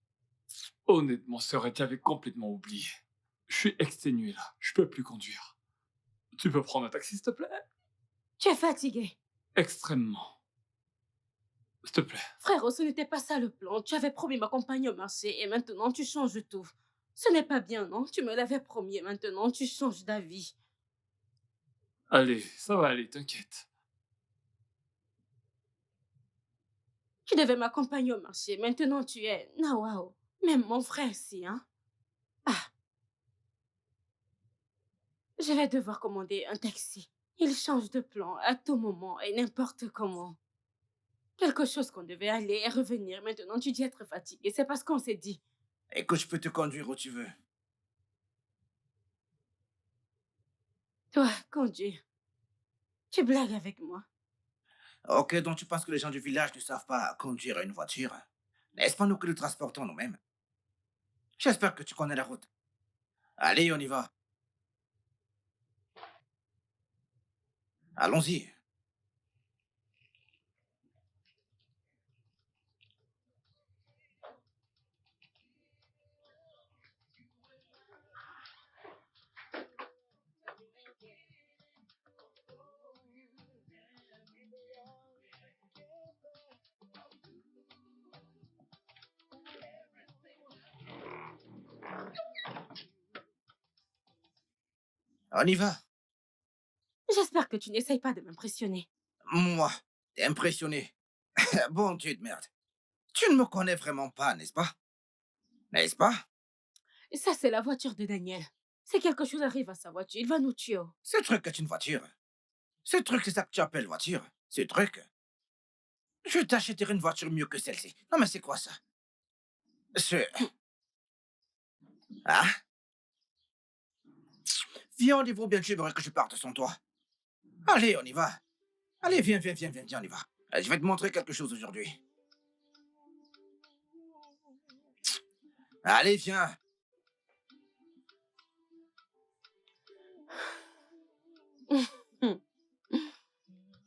honnêtement, sœur, tu avais complètement oublié. Je suis exténué là, je peux plus conduire. Tu peux prendre un taxi, s'il te plaît? Tu es fatigué. Extrêmement. S'il te plaît. Frérot, ce n'était pas ça le plan. Tu avais promis ma compagne au marché et maintenant tu changes tout. Ce n'est pas bien, non? Tu me l'avais promis et maintenant tu changes d'avis. Allez, ça va aller, t'inquiète. Tu devais m'accompagner au marché. Maintenant tu es... Ah, waouh. Même mon frère si, hein? Ah, je vais devoir commander un taxi. Il change de plan à tout moment et n'importe comment. Quelque chose qu'on devait aller et revenir. Maintenant tu dis être fatigué. C'est parce qu'on s'est dit. Écoute, je peux te conduire où tu veux. Toi, conduire. Tu blagues avec moi. Ok, donc tu penses que les gens du village ne savent pas conduire une voiture? N'est-ce pas nous que nous transportons nous-mêmes? J'espère que tu connais la route. Allez, on y va. Allons-y. On y va. J'espère que tu n'essayes pas de m'impressionner. Moi, t'es impressionné. Bon Dieu de merde. Tu ne me connais vraiment pas, n'est-ce pas? N'est-ce pas? Ça, c'est la voiture de Daniel. Si quelque chose arrive à sa voiture, il va nous tuer. Ce truc est une voiture. Ce truc, c'est ça que tu appelles voiture. Ce truc. Je t'achèterai une voiture mieux que celle-ci. Non, mais c'est quoi ça? Ah? Viens au niveau, bien tu aimerais que je parte sans toi. Allez, on y va. Allez, viens, on y va. Je vais te montrer quelque chose aujourd'hui. Allez, viens.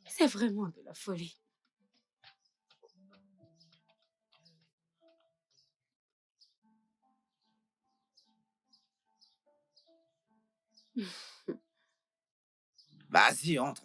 C'est vraiment de la folie. Vas-y, entre.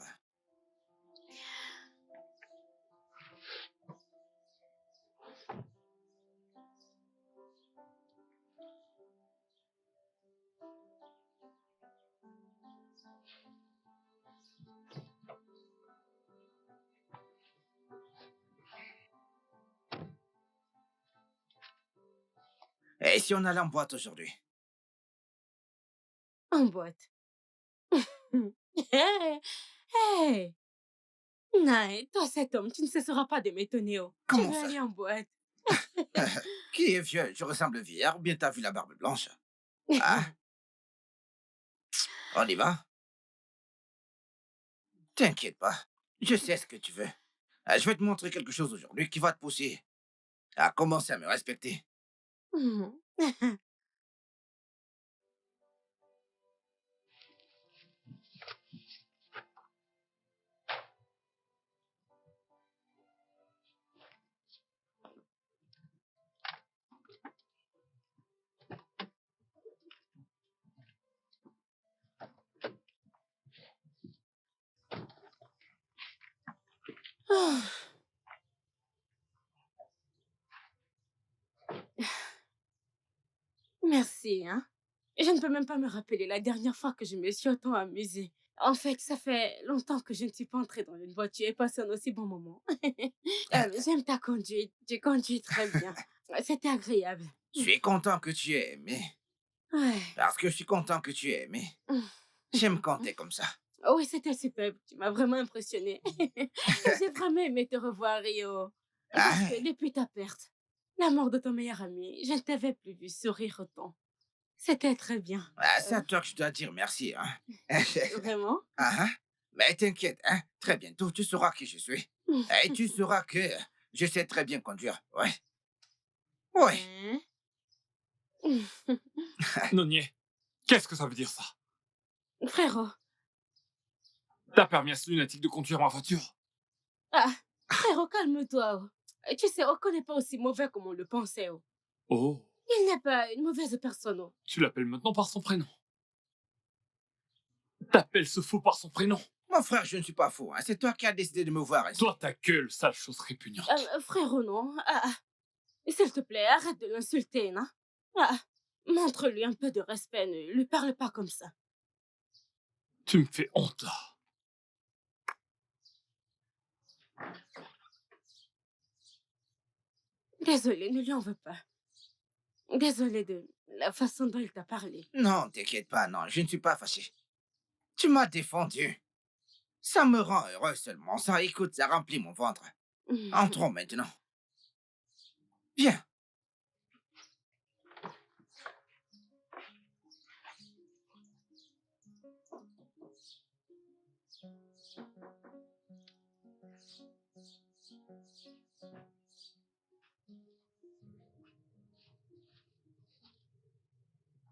Et si on allait en boîte aujourd'hui? En boîte. Hé, hé. Non, toi cet homme, tu ne cesseras pas de m'étonner. Oh. Tu Comment veux ça? aller en boîte? Qui est vieux? Je ressemble vieillard ou bien t'as vu la barbe blanche? Ah, on y va? T'inquiète pas. Je sais ce que tu veux. Je vais te montrer quelque chose aujourd'hui qui va te pousser à commencer à me respecter. Oh, merci, hein. Je ne peux même pas me rappeler la dernière fois que je me suis autant amusée. En fait, ça fait longtemps que je ne suis pas entrée dans une voiture et passé un aussi bon moment. J'aime ta conduite. Tu conduis très bien. C'était agréable. Je suis content que tu aies aimé. Ouais. Parce que je suis content que tu aies aimé. J'aime quand t'es comme ça. Oui, c'était superbe. Tu m'as vraiment impressionnée. J'ai vraiment aimé te revoir, Rio. Parce Ah, que depuis ta perte, la mort de ton meilleur ami, je ne t'avais plus vu sourire autant. C'était très bien. c'est à toi que je dois dire merci. Hein. Vraiment? Ah, hein. Mais t'inquiète, hein. Très bientôt, tu sauras qui je suis. Et tu sauras que je sais très bien conduire. Ouais. Ouais. Hein? Nonier, qu'est-ce que ça veut dire ça? Frérot. T'as permis à ce lunatique de conduire ma voiture? Ah, frérot, calme-toi. Oh. Tu sais, Oko n'est pas aussi mauvais comme on le pensait. Oh. Oh, Il n'est pas une mauvaise personne. Oh. tu l'appelles maintenant par son prénom. T'appelles ce fou par son prénom. Mon frère, je ne suis pas fou. Hein. C'est toi qui as décidé de me voir ici. Toi, ta gueule, sale chose répugnante. Frérot, non. S'il te plaît, arrête de l'insulter, non? Montre-lui un peu de respect. Ne lui parle pas comme ça. Tu me fais honte, là. Désolée, ne lui en veux pas. Désolée de la façon dont il t'a parlé. Non, t'inquiète pas, non, je ne suis pas fâché. Tu m'as défendu. Ça me rend heureux seulement. Ça, écoute, ça remplit mon ventre. Entrons maintenant. Viens.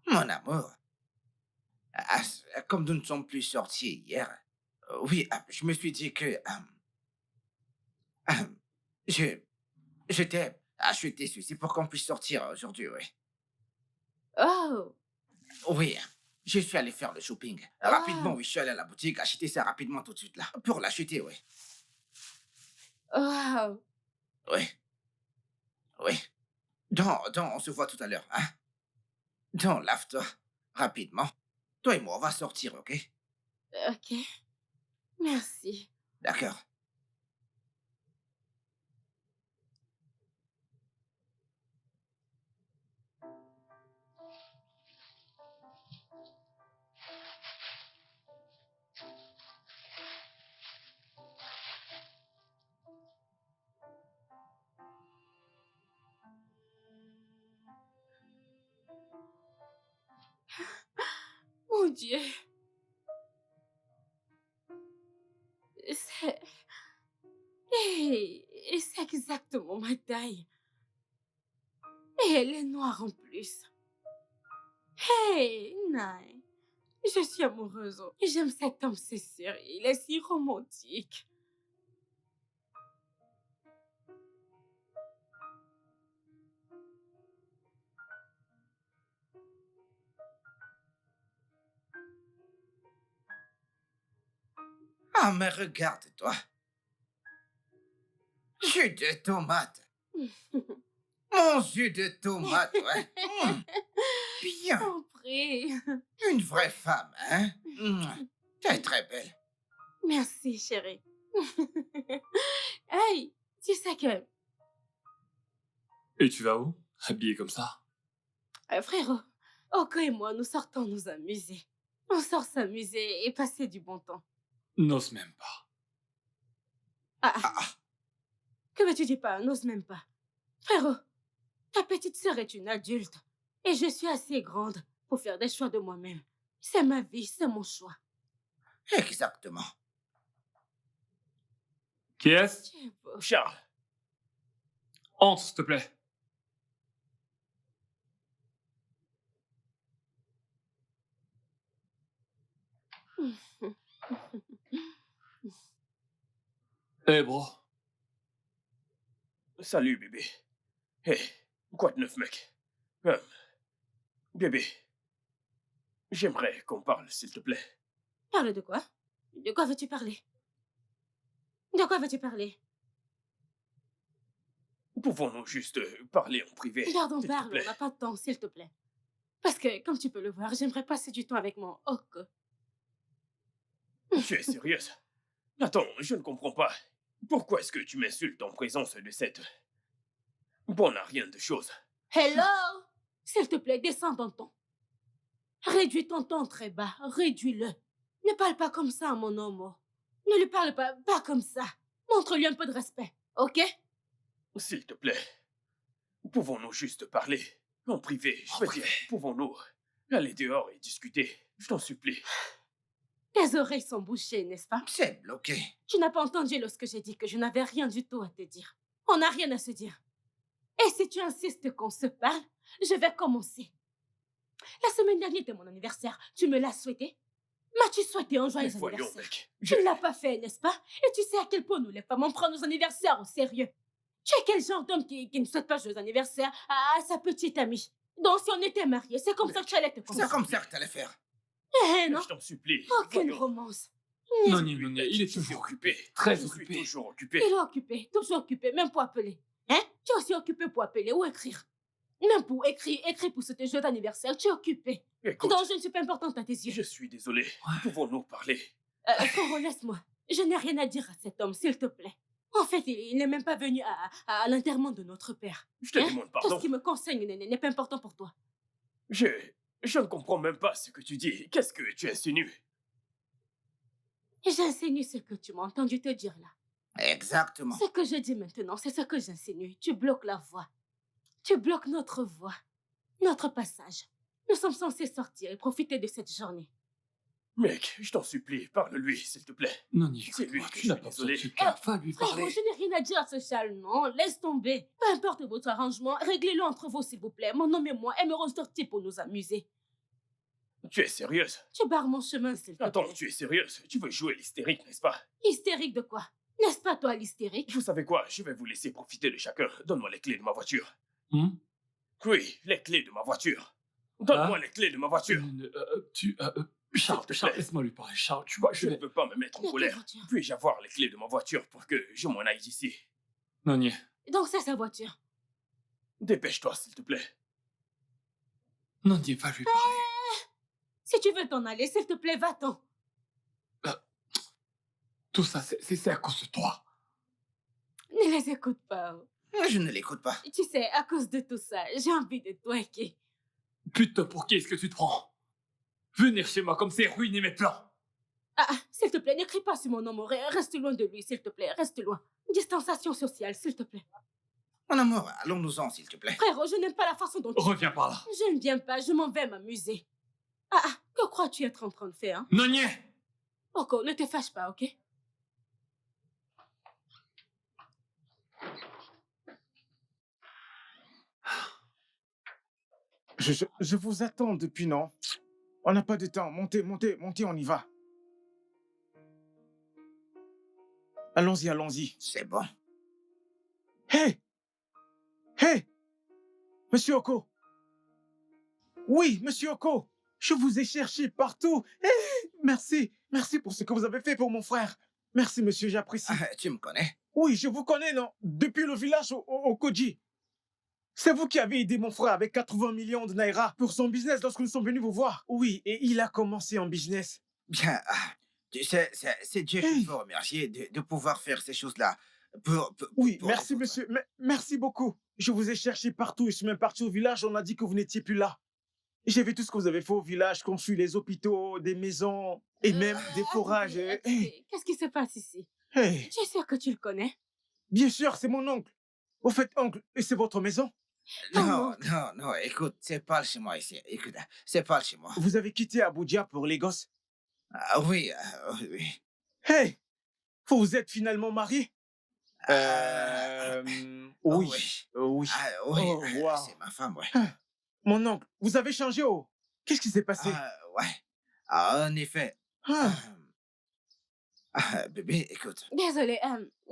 Mon amour. Comme nous ne sommes plus sortis hier, oui, je me suis dit que euh, je, je t'ai acheté ceci pour qu'on puisse sortir aujourd'hui, oui. Oh! Oui, je suis allé faire le shopping. Rapidement, oui, je suis allé à la boutique, acheter ça rapidement tout de suite là. Pour l'acheter, oui. Wow! Oui, oui. Donc, on se voit tout à l'heure, hein? Donc, lave-toi, rapidement. Toi et moi, on va sortir, ok? Ok. Merci. D'accord. Mon Dieu. C'est... c'est exactement ma taille. Et elle est noire en plus. Hey, Nai. Je suis amoureuse. J'aime cet homme, c'est sûr. Il est si romantique. Ah, mais regarde-toi. Jus de tomate. Mon jus de tomate, ouais. Bien. Compris. Une vraie femme, hein? Tu es très belle. Merci, chérie. Hey, tu sais que... Et tu vas où? Habillé comme ça? frérot, Oko et moi, nous sortons nous amuser. On sort s'amuser et passer du bon temps. N'ose même pas. Que veux-tu dire pas? N'ose même pas. Frérot, ta petite sœur est une adulte. Et je suis assez grande pour faire des choix de moi-même. C'est ma vie, c'est mon choix. Exactement. Qui est-ce? Tu es beau. Charles, Entre, s'il te plaît. Eh, bro. salut bébé. Hé, quoi de neuf, mec? Bébé, j'aimerais qu'on parle, s'il te plaît. Parle de quoi? De quoi veux-tu parler? De quoi veux-tu parler? Pouvons-nous juste parler en privé, Regarde, on s'il te parle, on plaît? n'a pas de temps, s'il te plaît. Parce que, comme tu peux le voir, j'aimerais passer du temps avec mon Oko. Tu es sérieuse? Attends, je ne comprends pas. Pourquoi est-ce que tu m'insultes en présence de cette... bonne à rien de chose? Hello! S'il te plaît, descends dans ton ton. Réduis ton ton très bas, réduis-le. Ne parle pas comme ça à mon homme. Ne lui parle pas comme ça. Montre-lui un peu de respect, ok? S'il te plaît, pouvons-nous juste parler en privé? Je veux dire, pouvons-nous aller dehors et discuter? Je t'en supplie. Tes oreilles sont bouchées, n'est-ce pas? C'est bloqué. Tu n'as pas entendu lorsque j'ai dit que je n'avais rien du tout à te dire. On n'a rien à se dire. Et si tu insistes qu'on se parle, je vais commencer. La semaine dernière était mon anniversaire. Tu me l'as souhaité? M'as-tu souhaité un Mais joyeux voyons, anniversaire? mec. Tu ne l'as pas fait, n'est-ce pas? Et tu sais à quel point nous, les femmes, on prend nos anniversaires au sérieux. Tu es quel genre d'homme qui ne souhaite pas joyeux anniversaire à sa petite amie? Donc, si on était mariés, c'est comme ça que tu allais te C'est consoler. comme ça que t'allais faire. Eh non, Je t'en supplie. aucune voyons. romance. Non, il est Je suis toujours occupé. Très Je occupé. suis toujours occupé. Il est occupé, toujours occupé, même pour appeler. Hein? Tu es aussi occupé pour appeler ou écrire. Même pour écrire pour ce joyeux anniversaire, tu es occupé. Écoute, Donc, je ne suis pas importante à tes yeux. je suis désolé. Pouvons-nous parler? Frérot, laisse-moi. Je n'ai rien à dire à cet homme, s'il te plaît. En fait, il n'est même pas venu à l'enterrement de notre père. Je te Hein? demande Tout pardon. ce qui me concerne n'est pas important pour toi. Je ne comprends même pas ce que tu dis. Qu'est-ce que tu insinues? J'insinue ce que tu m'as entendu te dire là. Exactement. Ce que je dis maintenant, c'est ce que j'insinue. Tu bloques la voie. Tu bloques notre voie. Notre passage. Nous sommes censés sortir et profiter de cette journée. Mec, je t'en supplie, parle-lui, s'il te plaît. Non, C'est lui écoute-moi, que tu je n'as suis pas besoin de désolé. ce gars. Va lui Frérot, parler. je n'ai rien à dire à ce châle, non. Laisse tomber. Peu importe votre arrangement, réglez-le entre vous, s'il vous plaît. Mon homme et moi aimerons sortir pour nous amuser. Tu es sérieuse? Tu barres mon chemin, s'il te Attends, plaît. tu es sérieuse? Tu veux jouer l'hystérique, n'est-ce pas? Hystérique de quoi? N'est-ce pas toi l'hystérique? Vous savez quoi? Je vais vous laisser profiter de chacun. Donne-moi les clés de ma voiture. Hmm? Oui, les clés de ma voiture. Donne-moi Ah. les clés de ma voiture. Charles, S'il te Charles, plaît. laisse-moi lui parler. Charles, tu vois, Je ne veux pas me mettre Mais en ta colère. voiture. Puis-je avoir les clés de ma voiture pour que je m'en aille d'ici? Non, Donc c'est sa voiture. Dépêche-toi, s'il te plaît. va lui parler. Si tu veux t'en aller, s'il te plaît, va-t'en. Tout ça, c'est à cause de toi. Ne les écoute pas. Je ne l'écoute pas. Tu sais, à cause de tout ça, j'ai envie de twerker. Putain, pour qui est-ce que tu te prends? Venir chez moi comme c'est ruiner mes plans. S'il te plaît, n'écris pas sur mon nom. Reste loin de lui, s'il te plaît. Reste loin. Distanciation sociale, s'il te plaît. Mon amour, allons-nous-en, s'il te plaît. Frérot, je n'aime pas la façon dont tu... Reviens par là. Je ne viens pas, je m'en vais m'amuser. Que crois-tu être en train de faire, hein? Non, Oko, ne te fâche pas, ok? Je vous attends depuis, non? On n'a pas de temps. Montez, montez, montez, on y va. Allons-y, allons-y. C'est bon. Hé! Hé! Monsieur Oko! Oui, Monsieur Oko! Je vous ai cherché partout. Hé! Merci, merci pour ce que vous avez fait pour mon frère. Merci, monsieur, j'apprécie. Tu me connais? Oui, je vous connais, non? Depuis le village au Koji. C'est vous qui avez aidé mon frère avec 80 millions de naira pour son business lorsque nous sommes venus vous voir. Oui, et il a commencé en business. Bien, tu sais, c'est Dieu Hey. qu'il faut remercier de pouvoir faire ces choses-là. Oui, pour merci les autres. monsieur, merci beaucoup. Je vous ai cherché partout, je suis même parti au village, on a dit que vous n'étiez plus là. J'ai vu tout ce que vous avez fait au village, construit les hôpitaux, des maisons et même des forages. Attendez, qu'est-ce qui se passe ici? Hey, Tu es sûr que tu le connais? bien sûr, c'est mon oncle. Au fait, oncle, et c'est votre maison? Non, non, écoute, c'est pas le chez moi ici. Écoute, c'est pas le chez moi. Vous avez quitté Abuja pour Lagos? Oui, oui. Hey, vous vous êtes finalement marié? Oui, oui. oui. Oui, Oh, wow. c'est ma femme, ouais. Mon oncle, vous avez changé, oh. Qu'est-ce qui s'est passé? Ouais. En effet. Ah. Bébé, écoute. Désolée,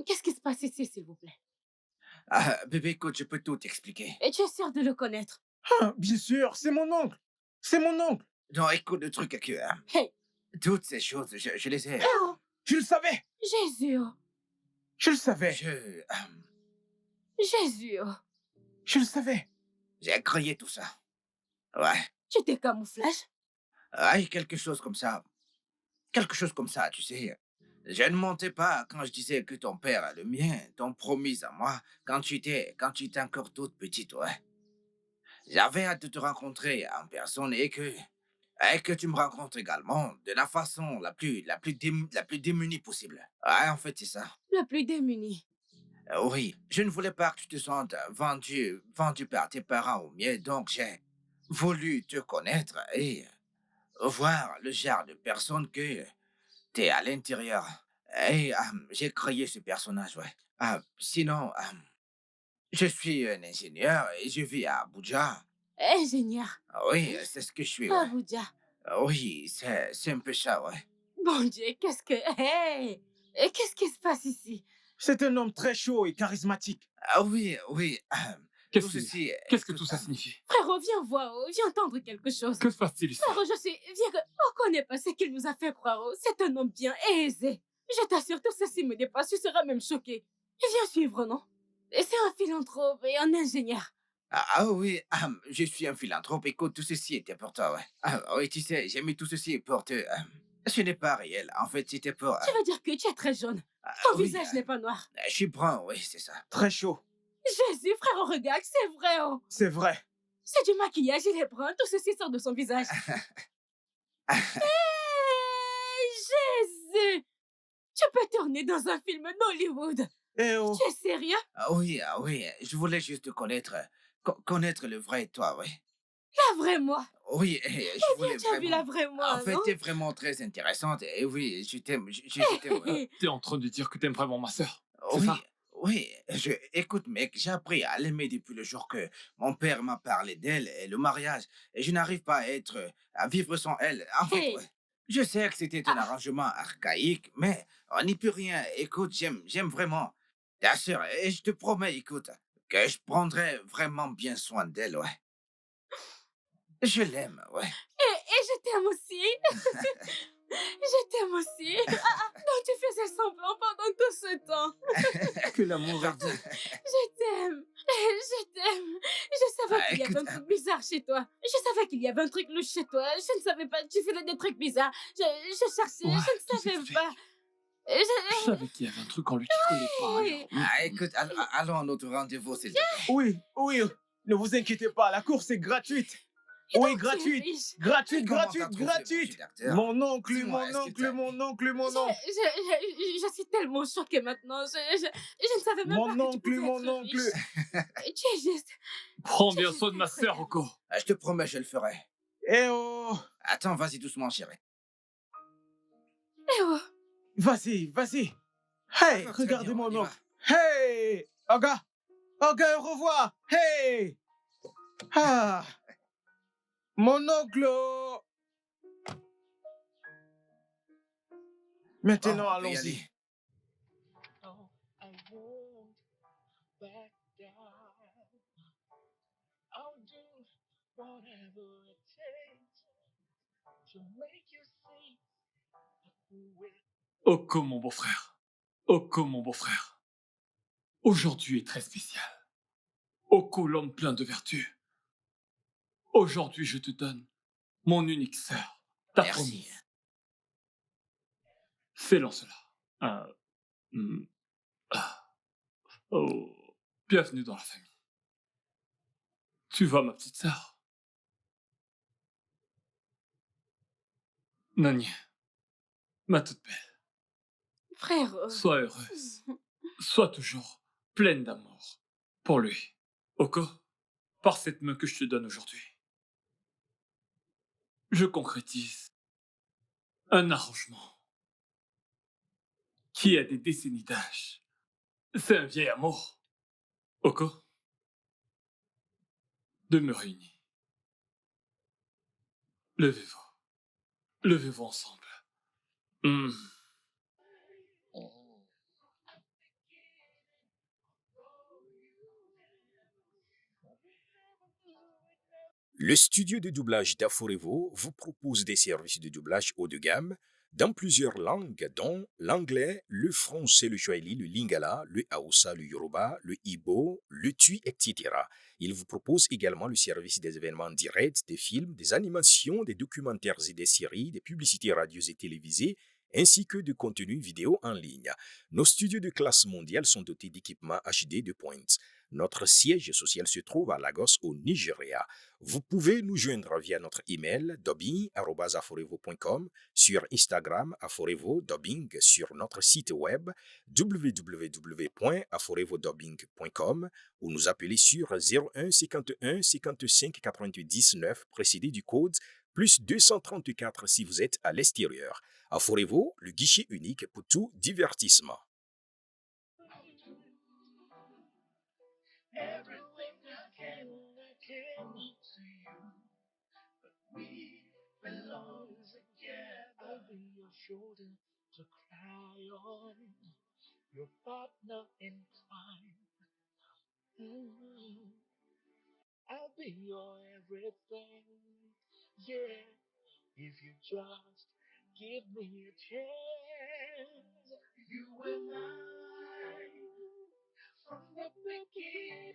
qu'est-ce qui se passe ici, s'il vous plaît? Bébé, écoute, je peux tout t'expliquer. Et tu es sûr de le connaître? Bien sûr, c'est mon oncle. C'est mon oncle. Non, écoute, le truc est que Hey, toutes ces choses, je les ai. oh, Je le savais. Jésus, oh, Je le savais. Jésus, oh. Je le savais. J'ai créé tout ça. Ouais. Tu t'es camouflage? Quelque chose comme ça. Quelque chose comme ça, tu sais. Je ne mentais pas quand je disais que ton père et le mien t'ont promis à moi quand tu étais encore toute petite, ouais. J'avais hâte de te rencontrer en personne et que tu me rencontres également de la façon la plus démunie possible. Ouais, en fait, c'est ça. Le plus démuni. Oui, je ne voulais pas que tu te sentes vendu par tes parents au mien, donc j'ai voulu te connaître et voir le genre de personne que t'es à l'intérieur. Et j'ai créé ce personnage, ouais. Sinon, je suis un ingénieur et je vis à Abuja. Ingénieur. Oui, c'est ce que je suis, ouais. Abuja. Oui, c'est un peu ça, ouais. Bon Dieu, qu'est-ce que... Hey! Et qu'est-ce qui se passe ici? C'est un homme très chaud et charismatique. Oui. Qu'est-ce Tout ceci, que tout ça signifie? Frérot, viens voir, oh, viens entendre quelque chose. Que se passe-t-il ici? Frérot, je suis... Viens que... On connaît pas ce qu'il nous a fait croire, oh. C'est un homme bien aisé. Je t'assure, tout ceci me dépasse, tu seras même choqué. Viens suivre, non? Et c'est un philanthrope et un ingénieur. Oui, je suis un philanthrope. Écoute, tout ceci était pour toi, ouais. Oui, tu sais, j'ai mis tout ceci pour te... ce n'est pas réel. En fait, c'était pour... Tu veux dire que tu es très jaune. Ton oui, visage n'est pas noir. je suis brun, oui, c'est ça. Très chaud. Jésus, frérot, regarde, c'est vrai, oh. C'est vrai. C'est du maquillage, il est brun, tout ceci sort de son visage. Hey, Jésus! Tu peux tourner dans un film d'Hollywood. Eh oh. Tu es sérieux? Oui, je voulais juste te connaître. Connaître le vrai toi, oui. La vraie moi. Oui, je Eh voulais bien, tu as vu la vraie moi, En fait, non? t'es vraiment très intéressante. Et oui, je t'aime. Ouais. T'es en train de dire que t'aimes vraiment ma sœur? C'est Oui, ça? oui. Écoute, mec, j'ai appris à l'aimer depuis le jour que mon père m'a parlé d'elle et le mariage. Et je n'arrive pas à vivre sans elle. En fait, Hey. ouais. Je sais que c'était un arrangement archaïque, mais on n'y peut rien. Écoute, j'aime vraiment ta sœur. Et je te promets, écoute, que je prendrai vraiment bien soin d'elle, ouais. Je l'aime, ouais. Et je t'aime aussi. Je t'aime aussi. Donc tu faisais semblant pendant tout ce temps. Que l'amour est doux. Je t'aime. Je t'aime. Je savais qu'il y avait un truc bizarre chez toi. Je savais qu'il y avait un truc louche chez toi. Je ne savais pas. Tu faisais des trucs bizarres. Je cherchais. Ouais, je tout ne savais s'explique. pas. Je savais qu'il y avait un truc en lui qui collait pas. Oui. alors. Écoute, allons à notre rendez-vous, s'il te plaît. Oui, oui. Ne vous inquiétez pas, la course est gratuite. Et Oui, donc, tu es gratuite. riche. Gratuite, Comment gratuite, t'as trouvé gratuite. mon d'acteur? Mon oncle, Dis-moi, mon est-ce que oncle, t'as- mon oncle, mon oncle. Je suis tellement choquée maintenant. Je ne savais même pas Mon que tu oncle, pouvais mon être oncle. riche. Tu es juste... Prends bien soin de ma sœur, Oko. Je te promets, je le ferai. Eh oh. Attends, vas-y doucement, chérie. Eh oh. Vas-y, vas-y. Hey, Très regardez bien, mon on y oncle. Hey, Oga. Oga, au revoir. Hey. Ah. Mon oncle! Maintenant, Oh, on peut y allons-y. aller. Oh, I won't back down. I'll do whatever it takes to make you see who will. Oko, mon beau-frère. Oko, mon beau-frère. Aujourd'hui est très spécial. Oko, l'homme plein de vertus. Aujourd'hui, je te donne mon unique sœur, ta Merci. promise. Fais cela. Euh, hmm, ah, oh, bienvenue dans la famille. Tu vois, ma petite sœur. Nani, ma toute belle, Frère, sois heureuse. Sois toujours pleine d'amour pour lui. Oko, par cette main que je te donne aujourd'hui, je concrétise un arrangement qui a des décennies d'âge. C'est un vieil amour. Oko, demeurez unis. Levez-vous. Levez-vous ensemble. Hmm. Le studio de doublage d'Aforevo vous propose des services de doublage haut de gamme dans plusieurs langues, dont l'anglais, le français, le swahili, le lingala, le hausa, le yoruba, le ibo, le tui, etc. Il vous propose également le service des événements directs, des films, des animations, des documentaires et des séries, des publicités radios et télévisées, ainsi que de contenus vidéo en ligne. Nos studios de classe mondiale sont dotés d'équipements HD de pointe. Notre siège social se trouve à Lagos, au Nigeria. Vous pouvez nous joindre via notre email dubbing@aforevo.com, sur Instagram aforevo-dubbing, sur notre site web www.aforevodubbing.com ou nous appeler sur 01 51 55 99 précédé du code plus 234 si vous êtes à l'extérieur. Aforevo, le guichet unique pour tout divertissement. Everything I can to you. But we belong together. I'll be your shoulder to cry on, your partner in crime. I'll be your everything. Yeah, if you just give me a chance. You and I, from the beginning.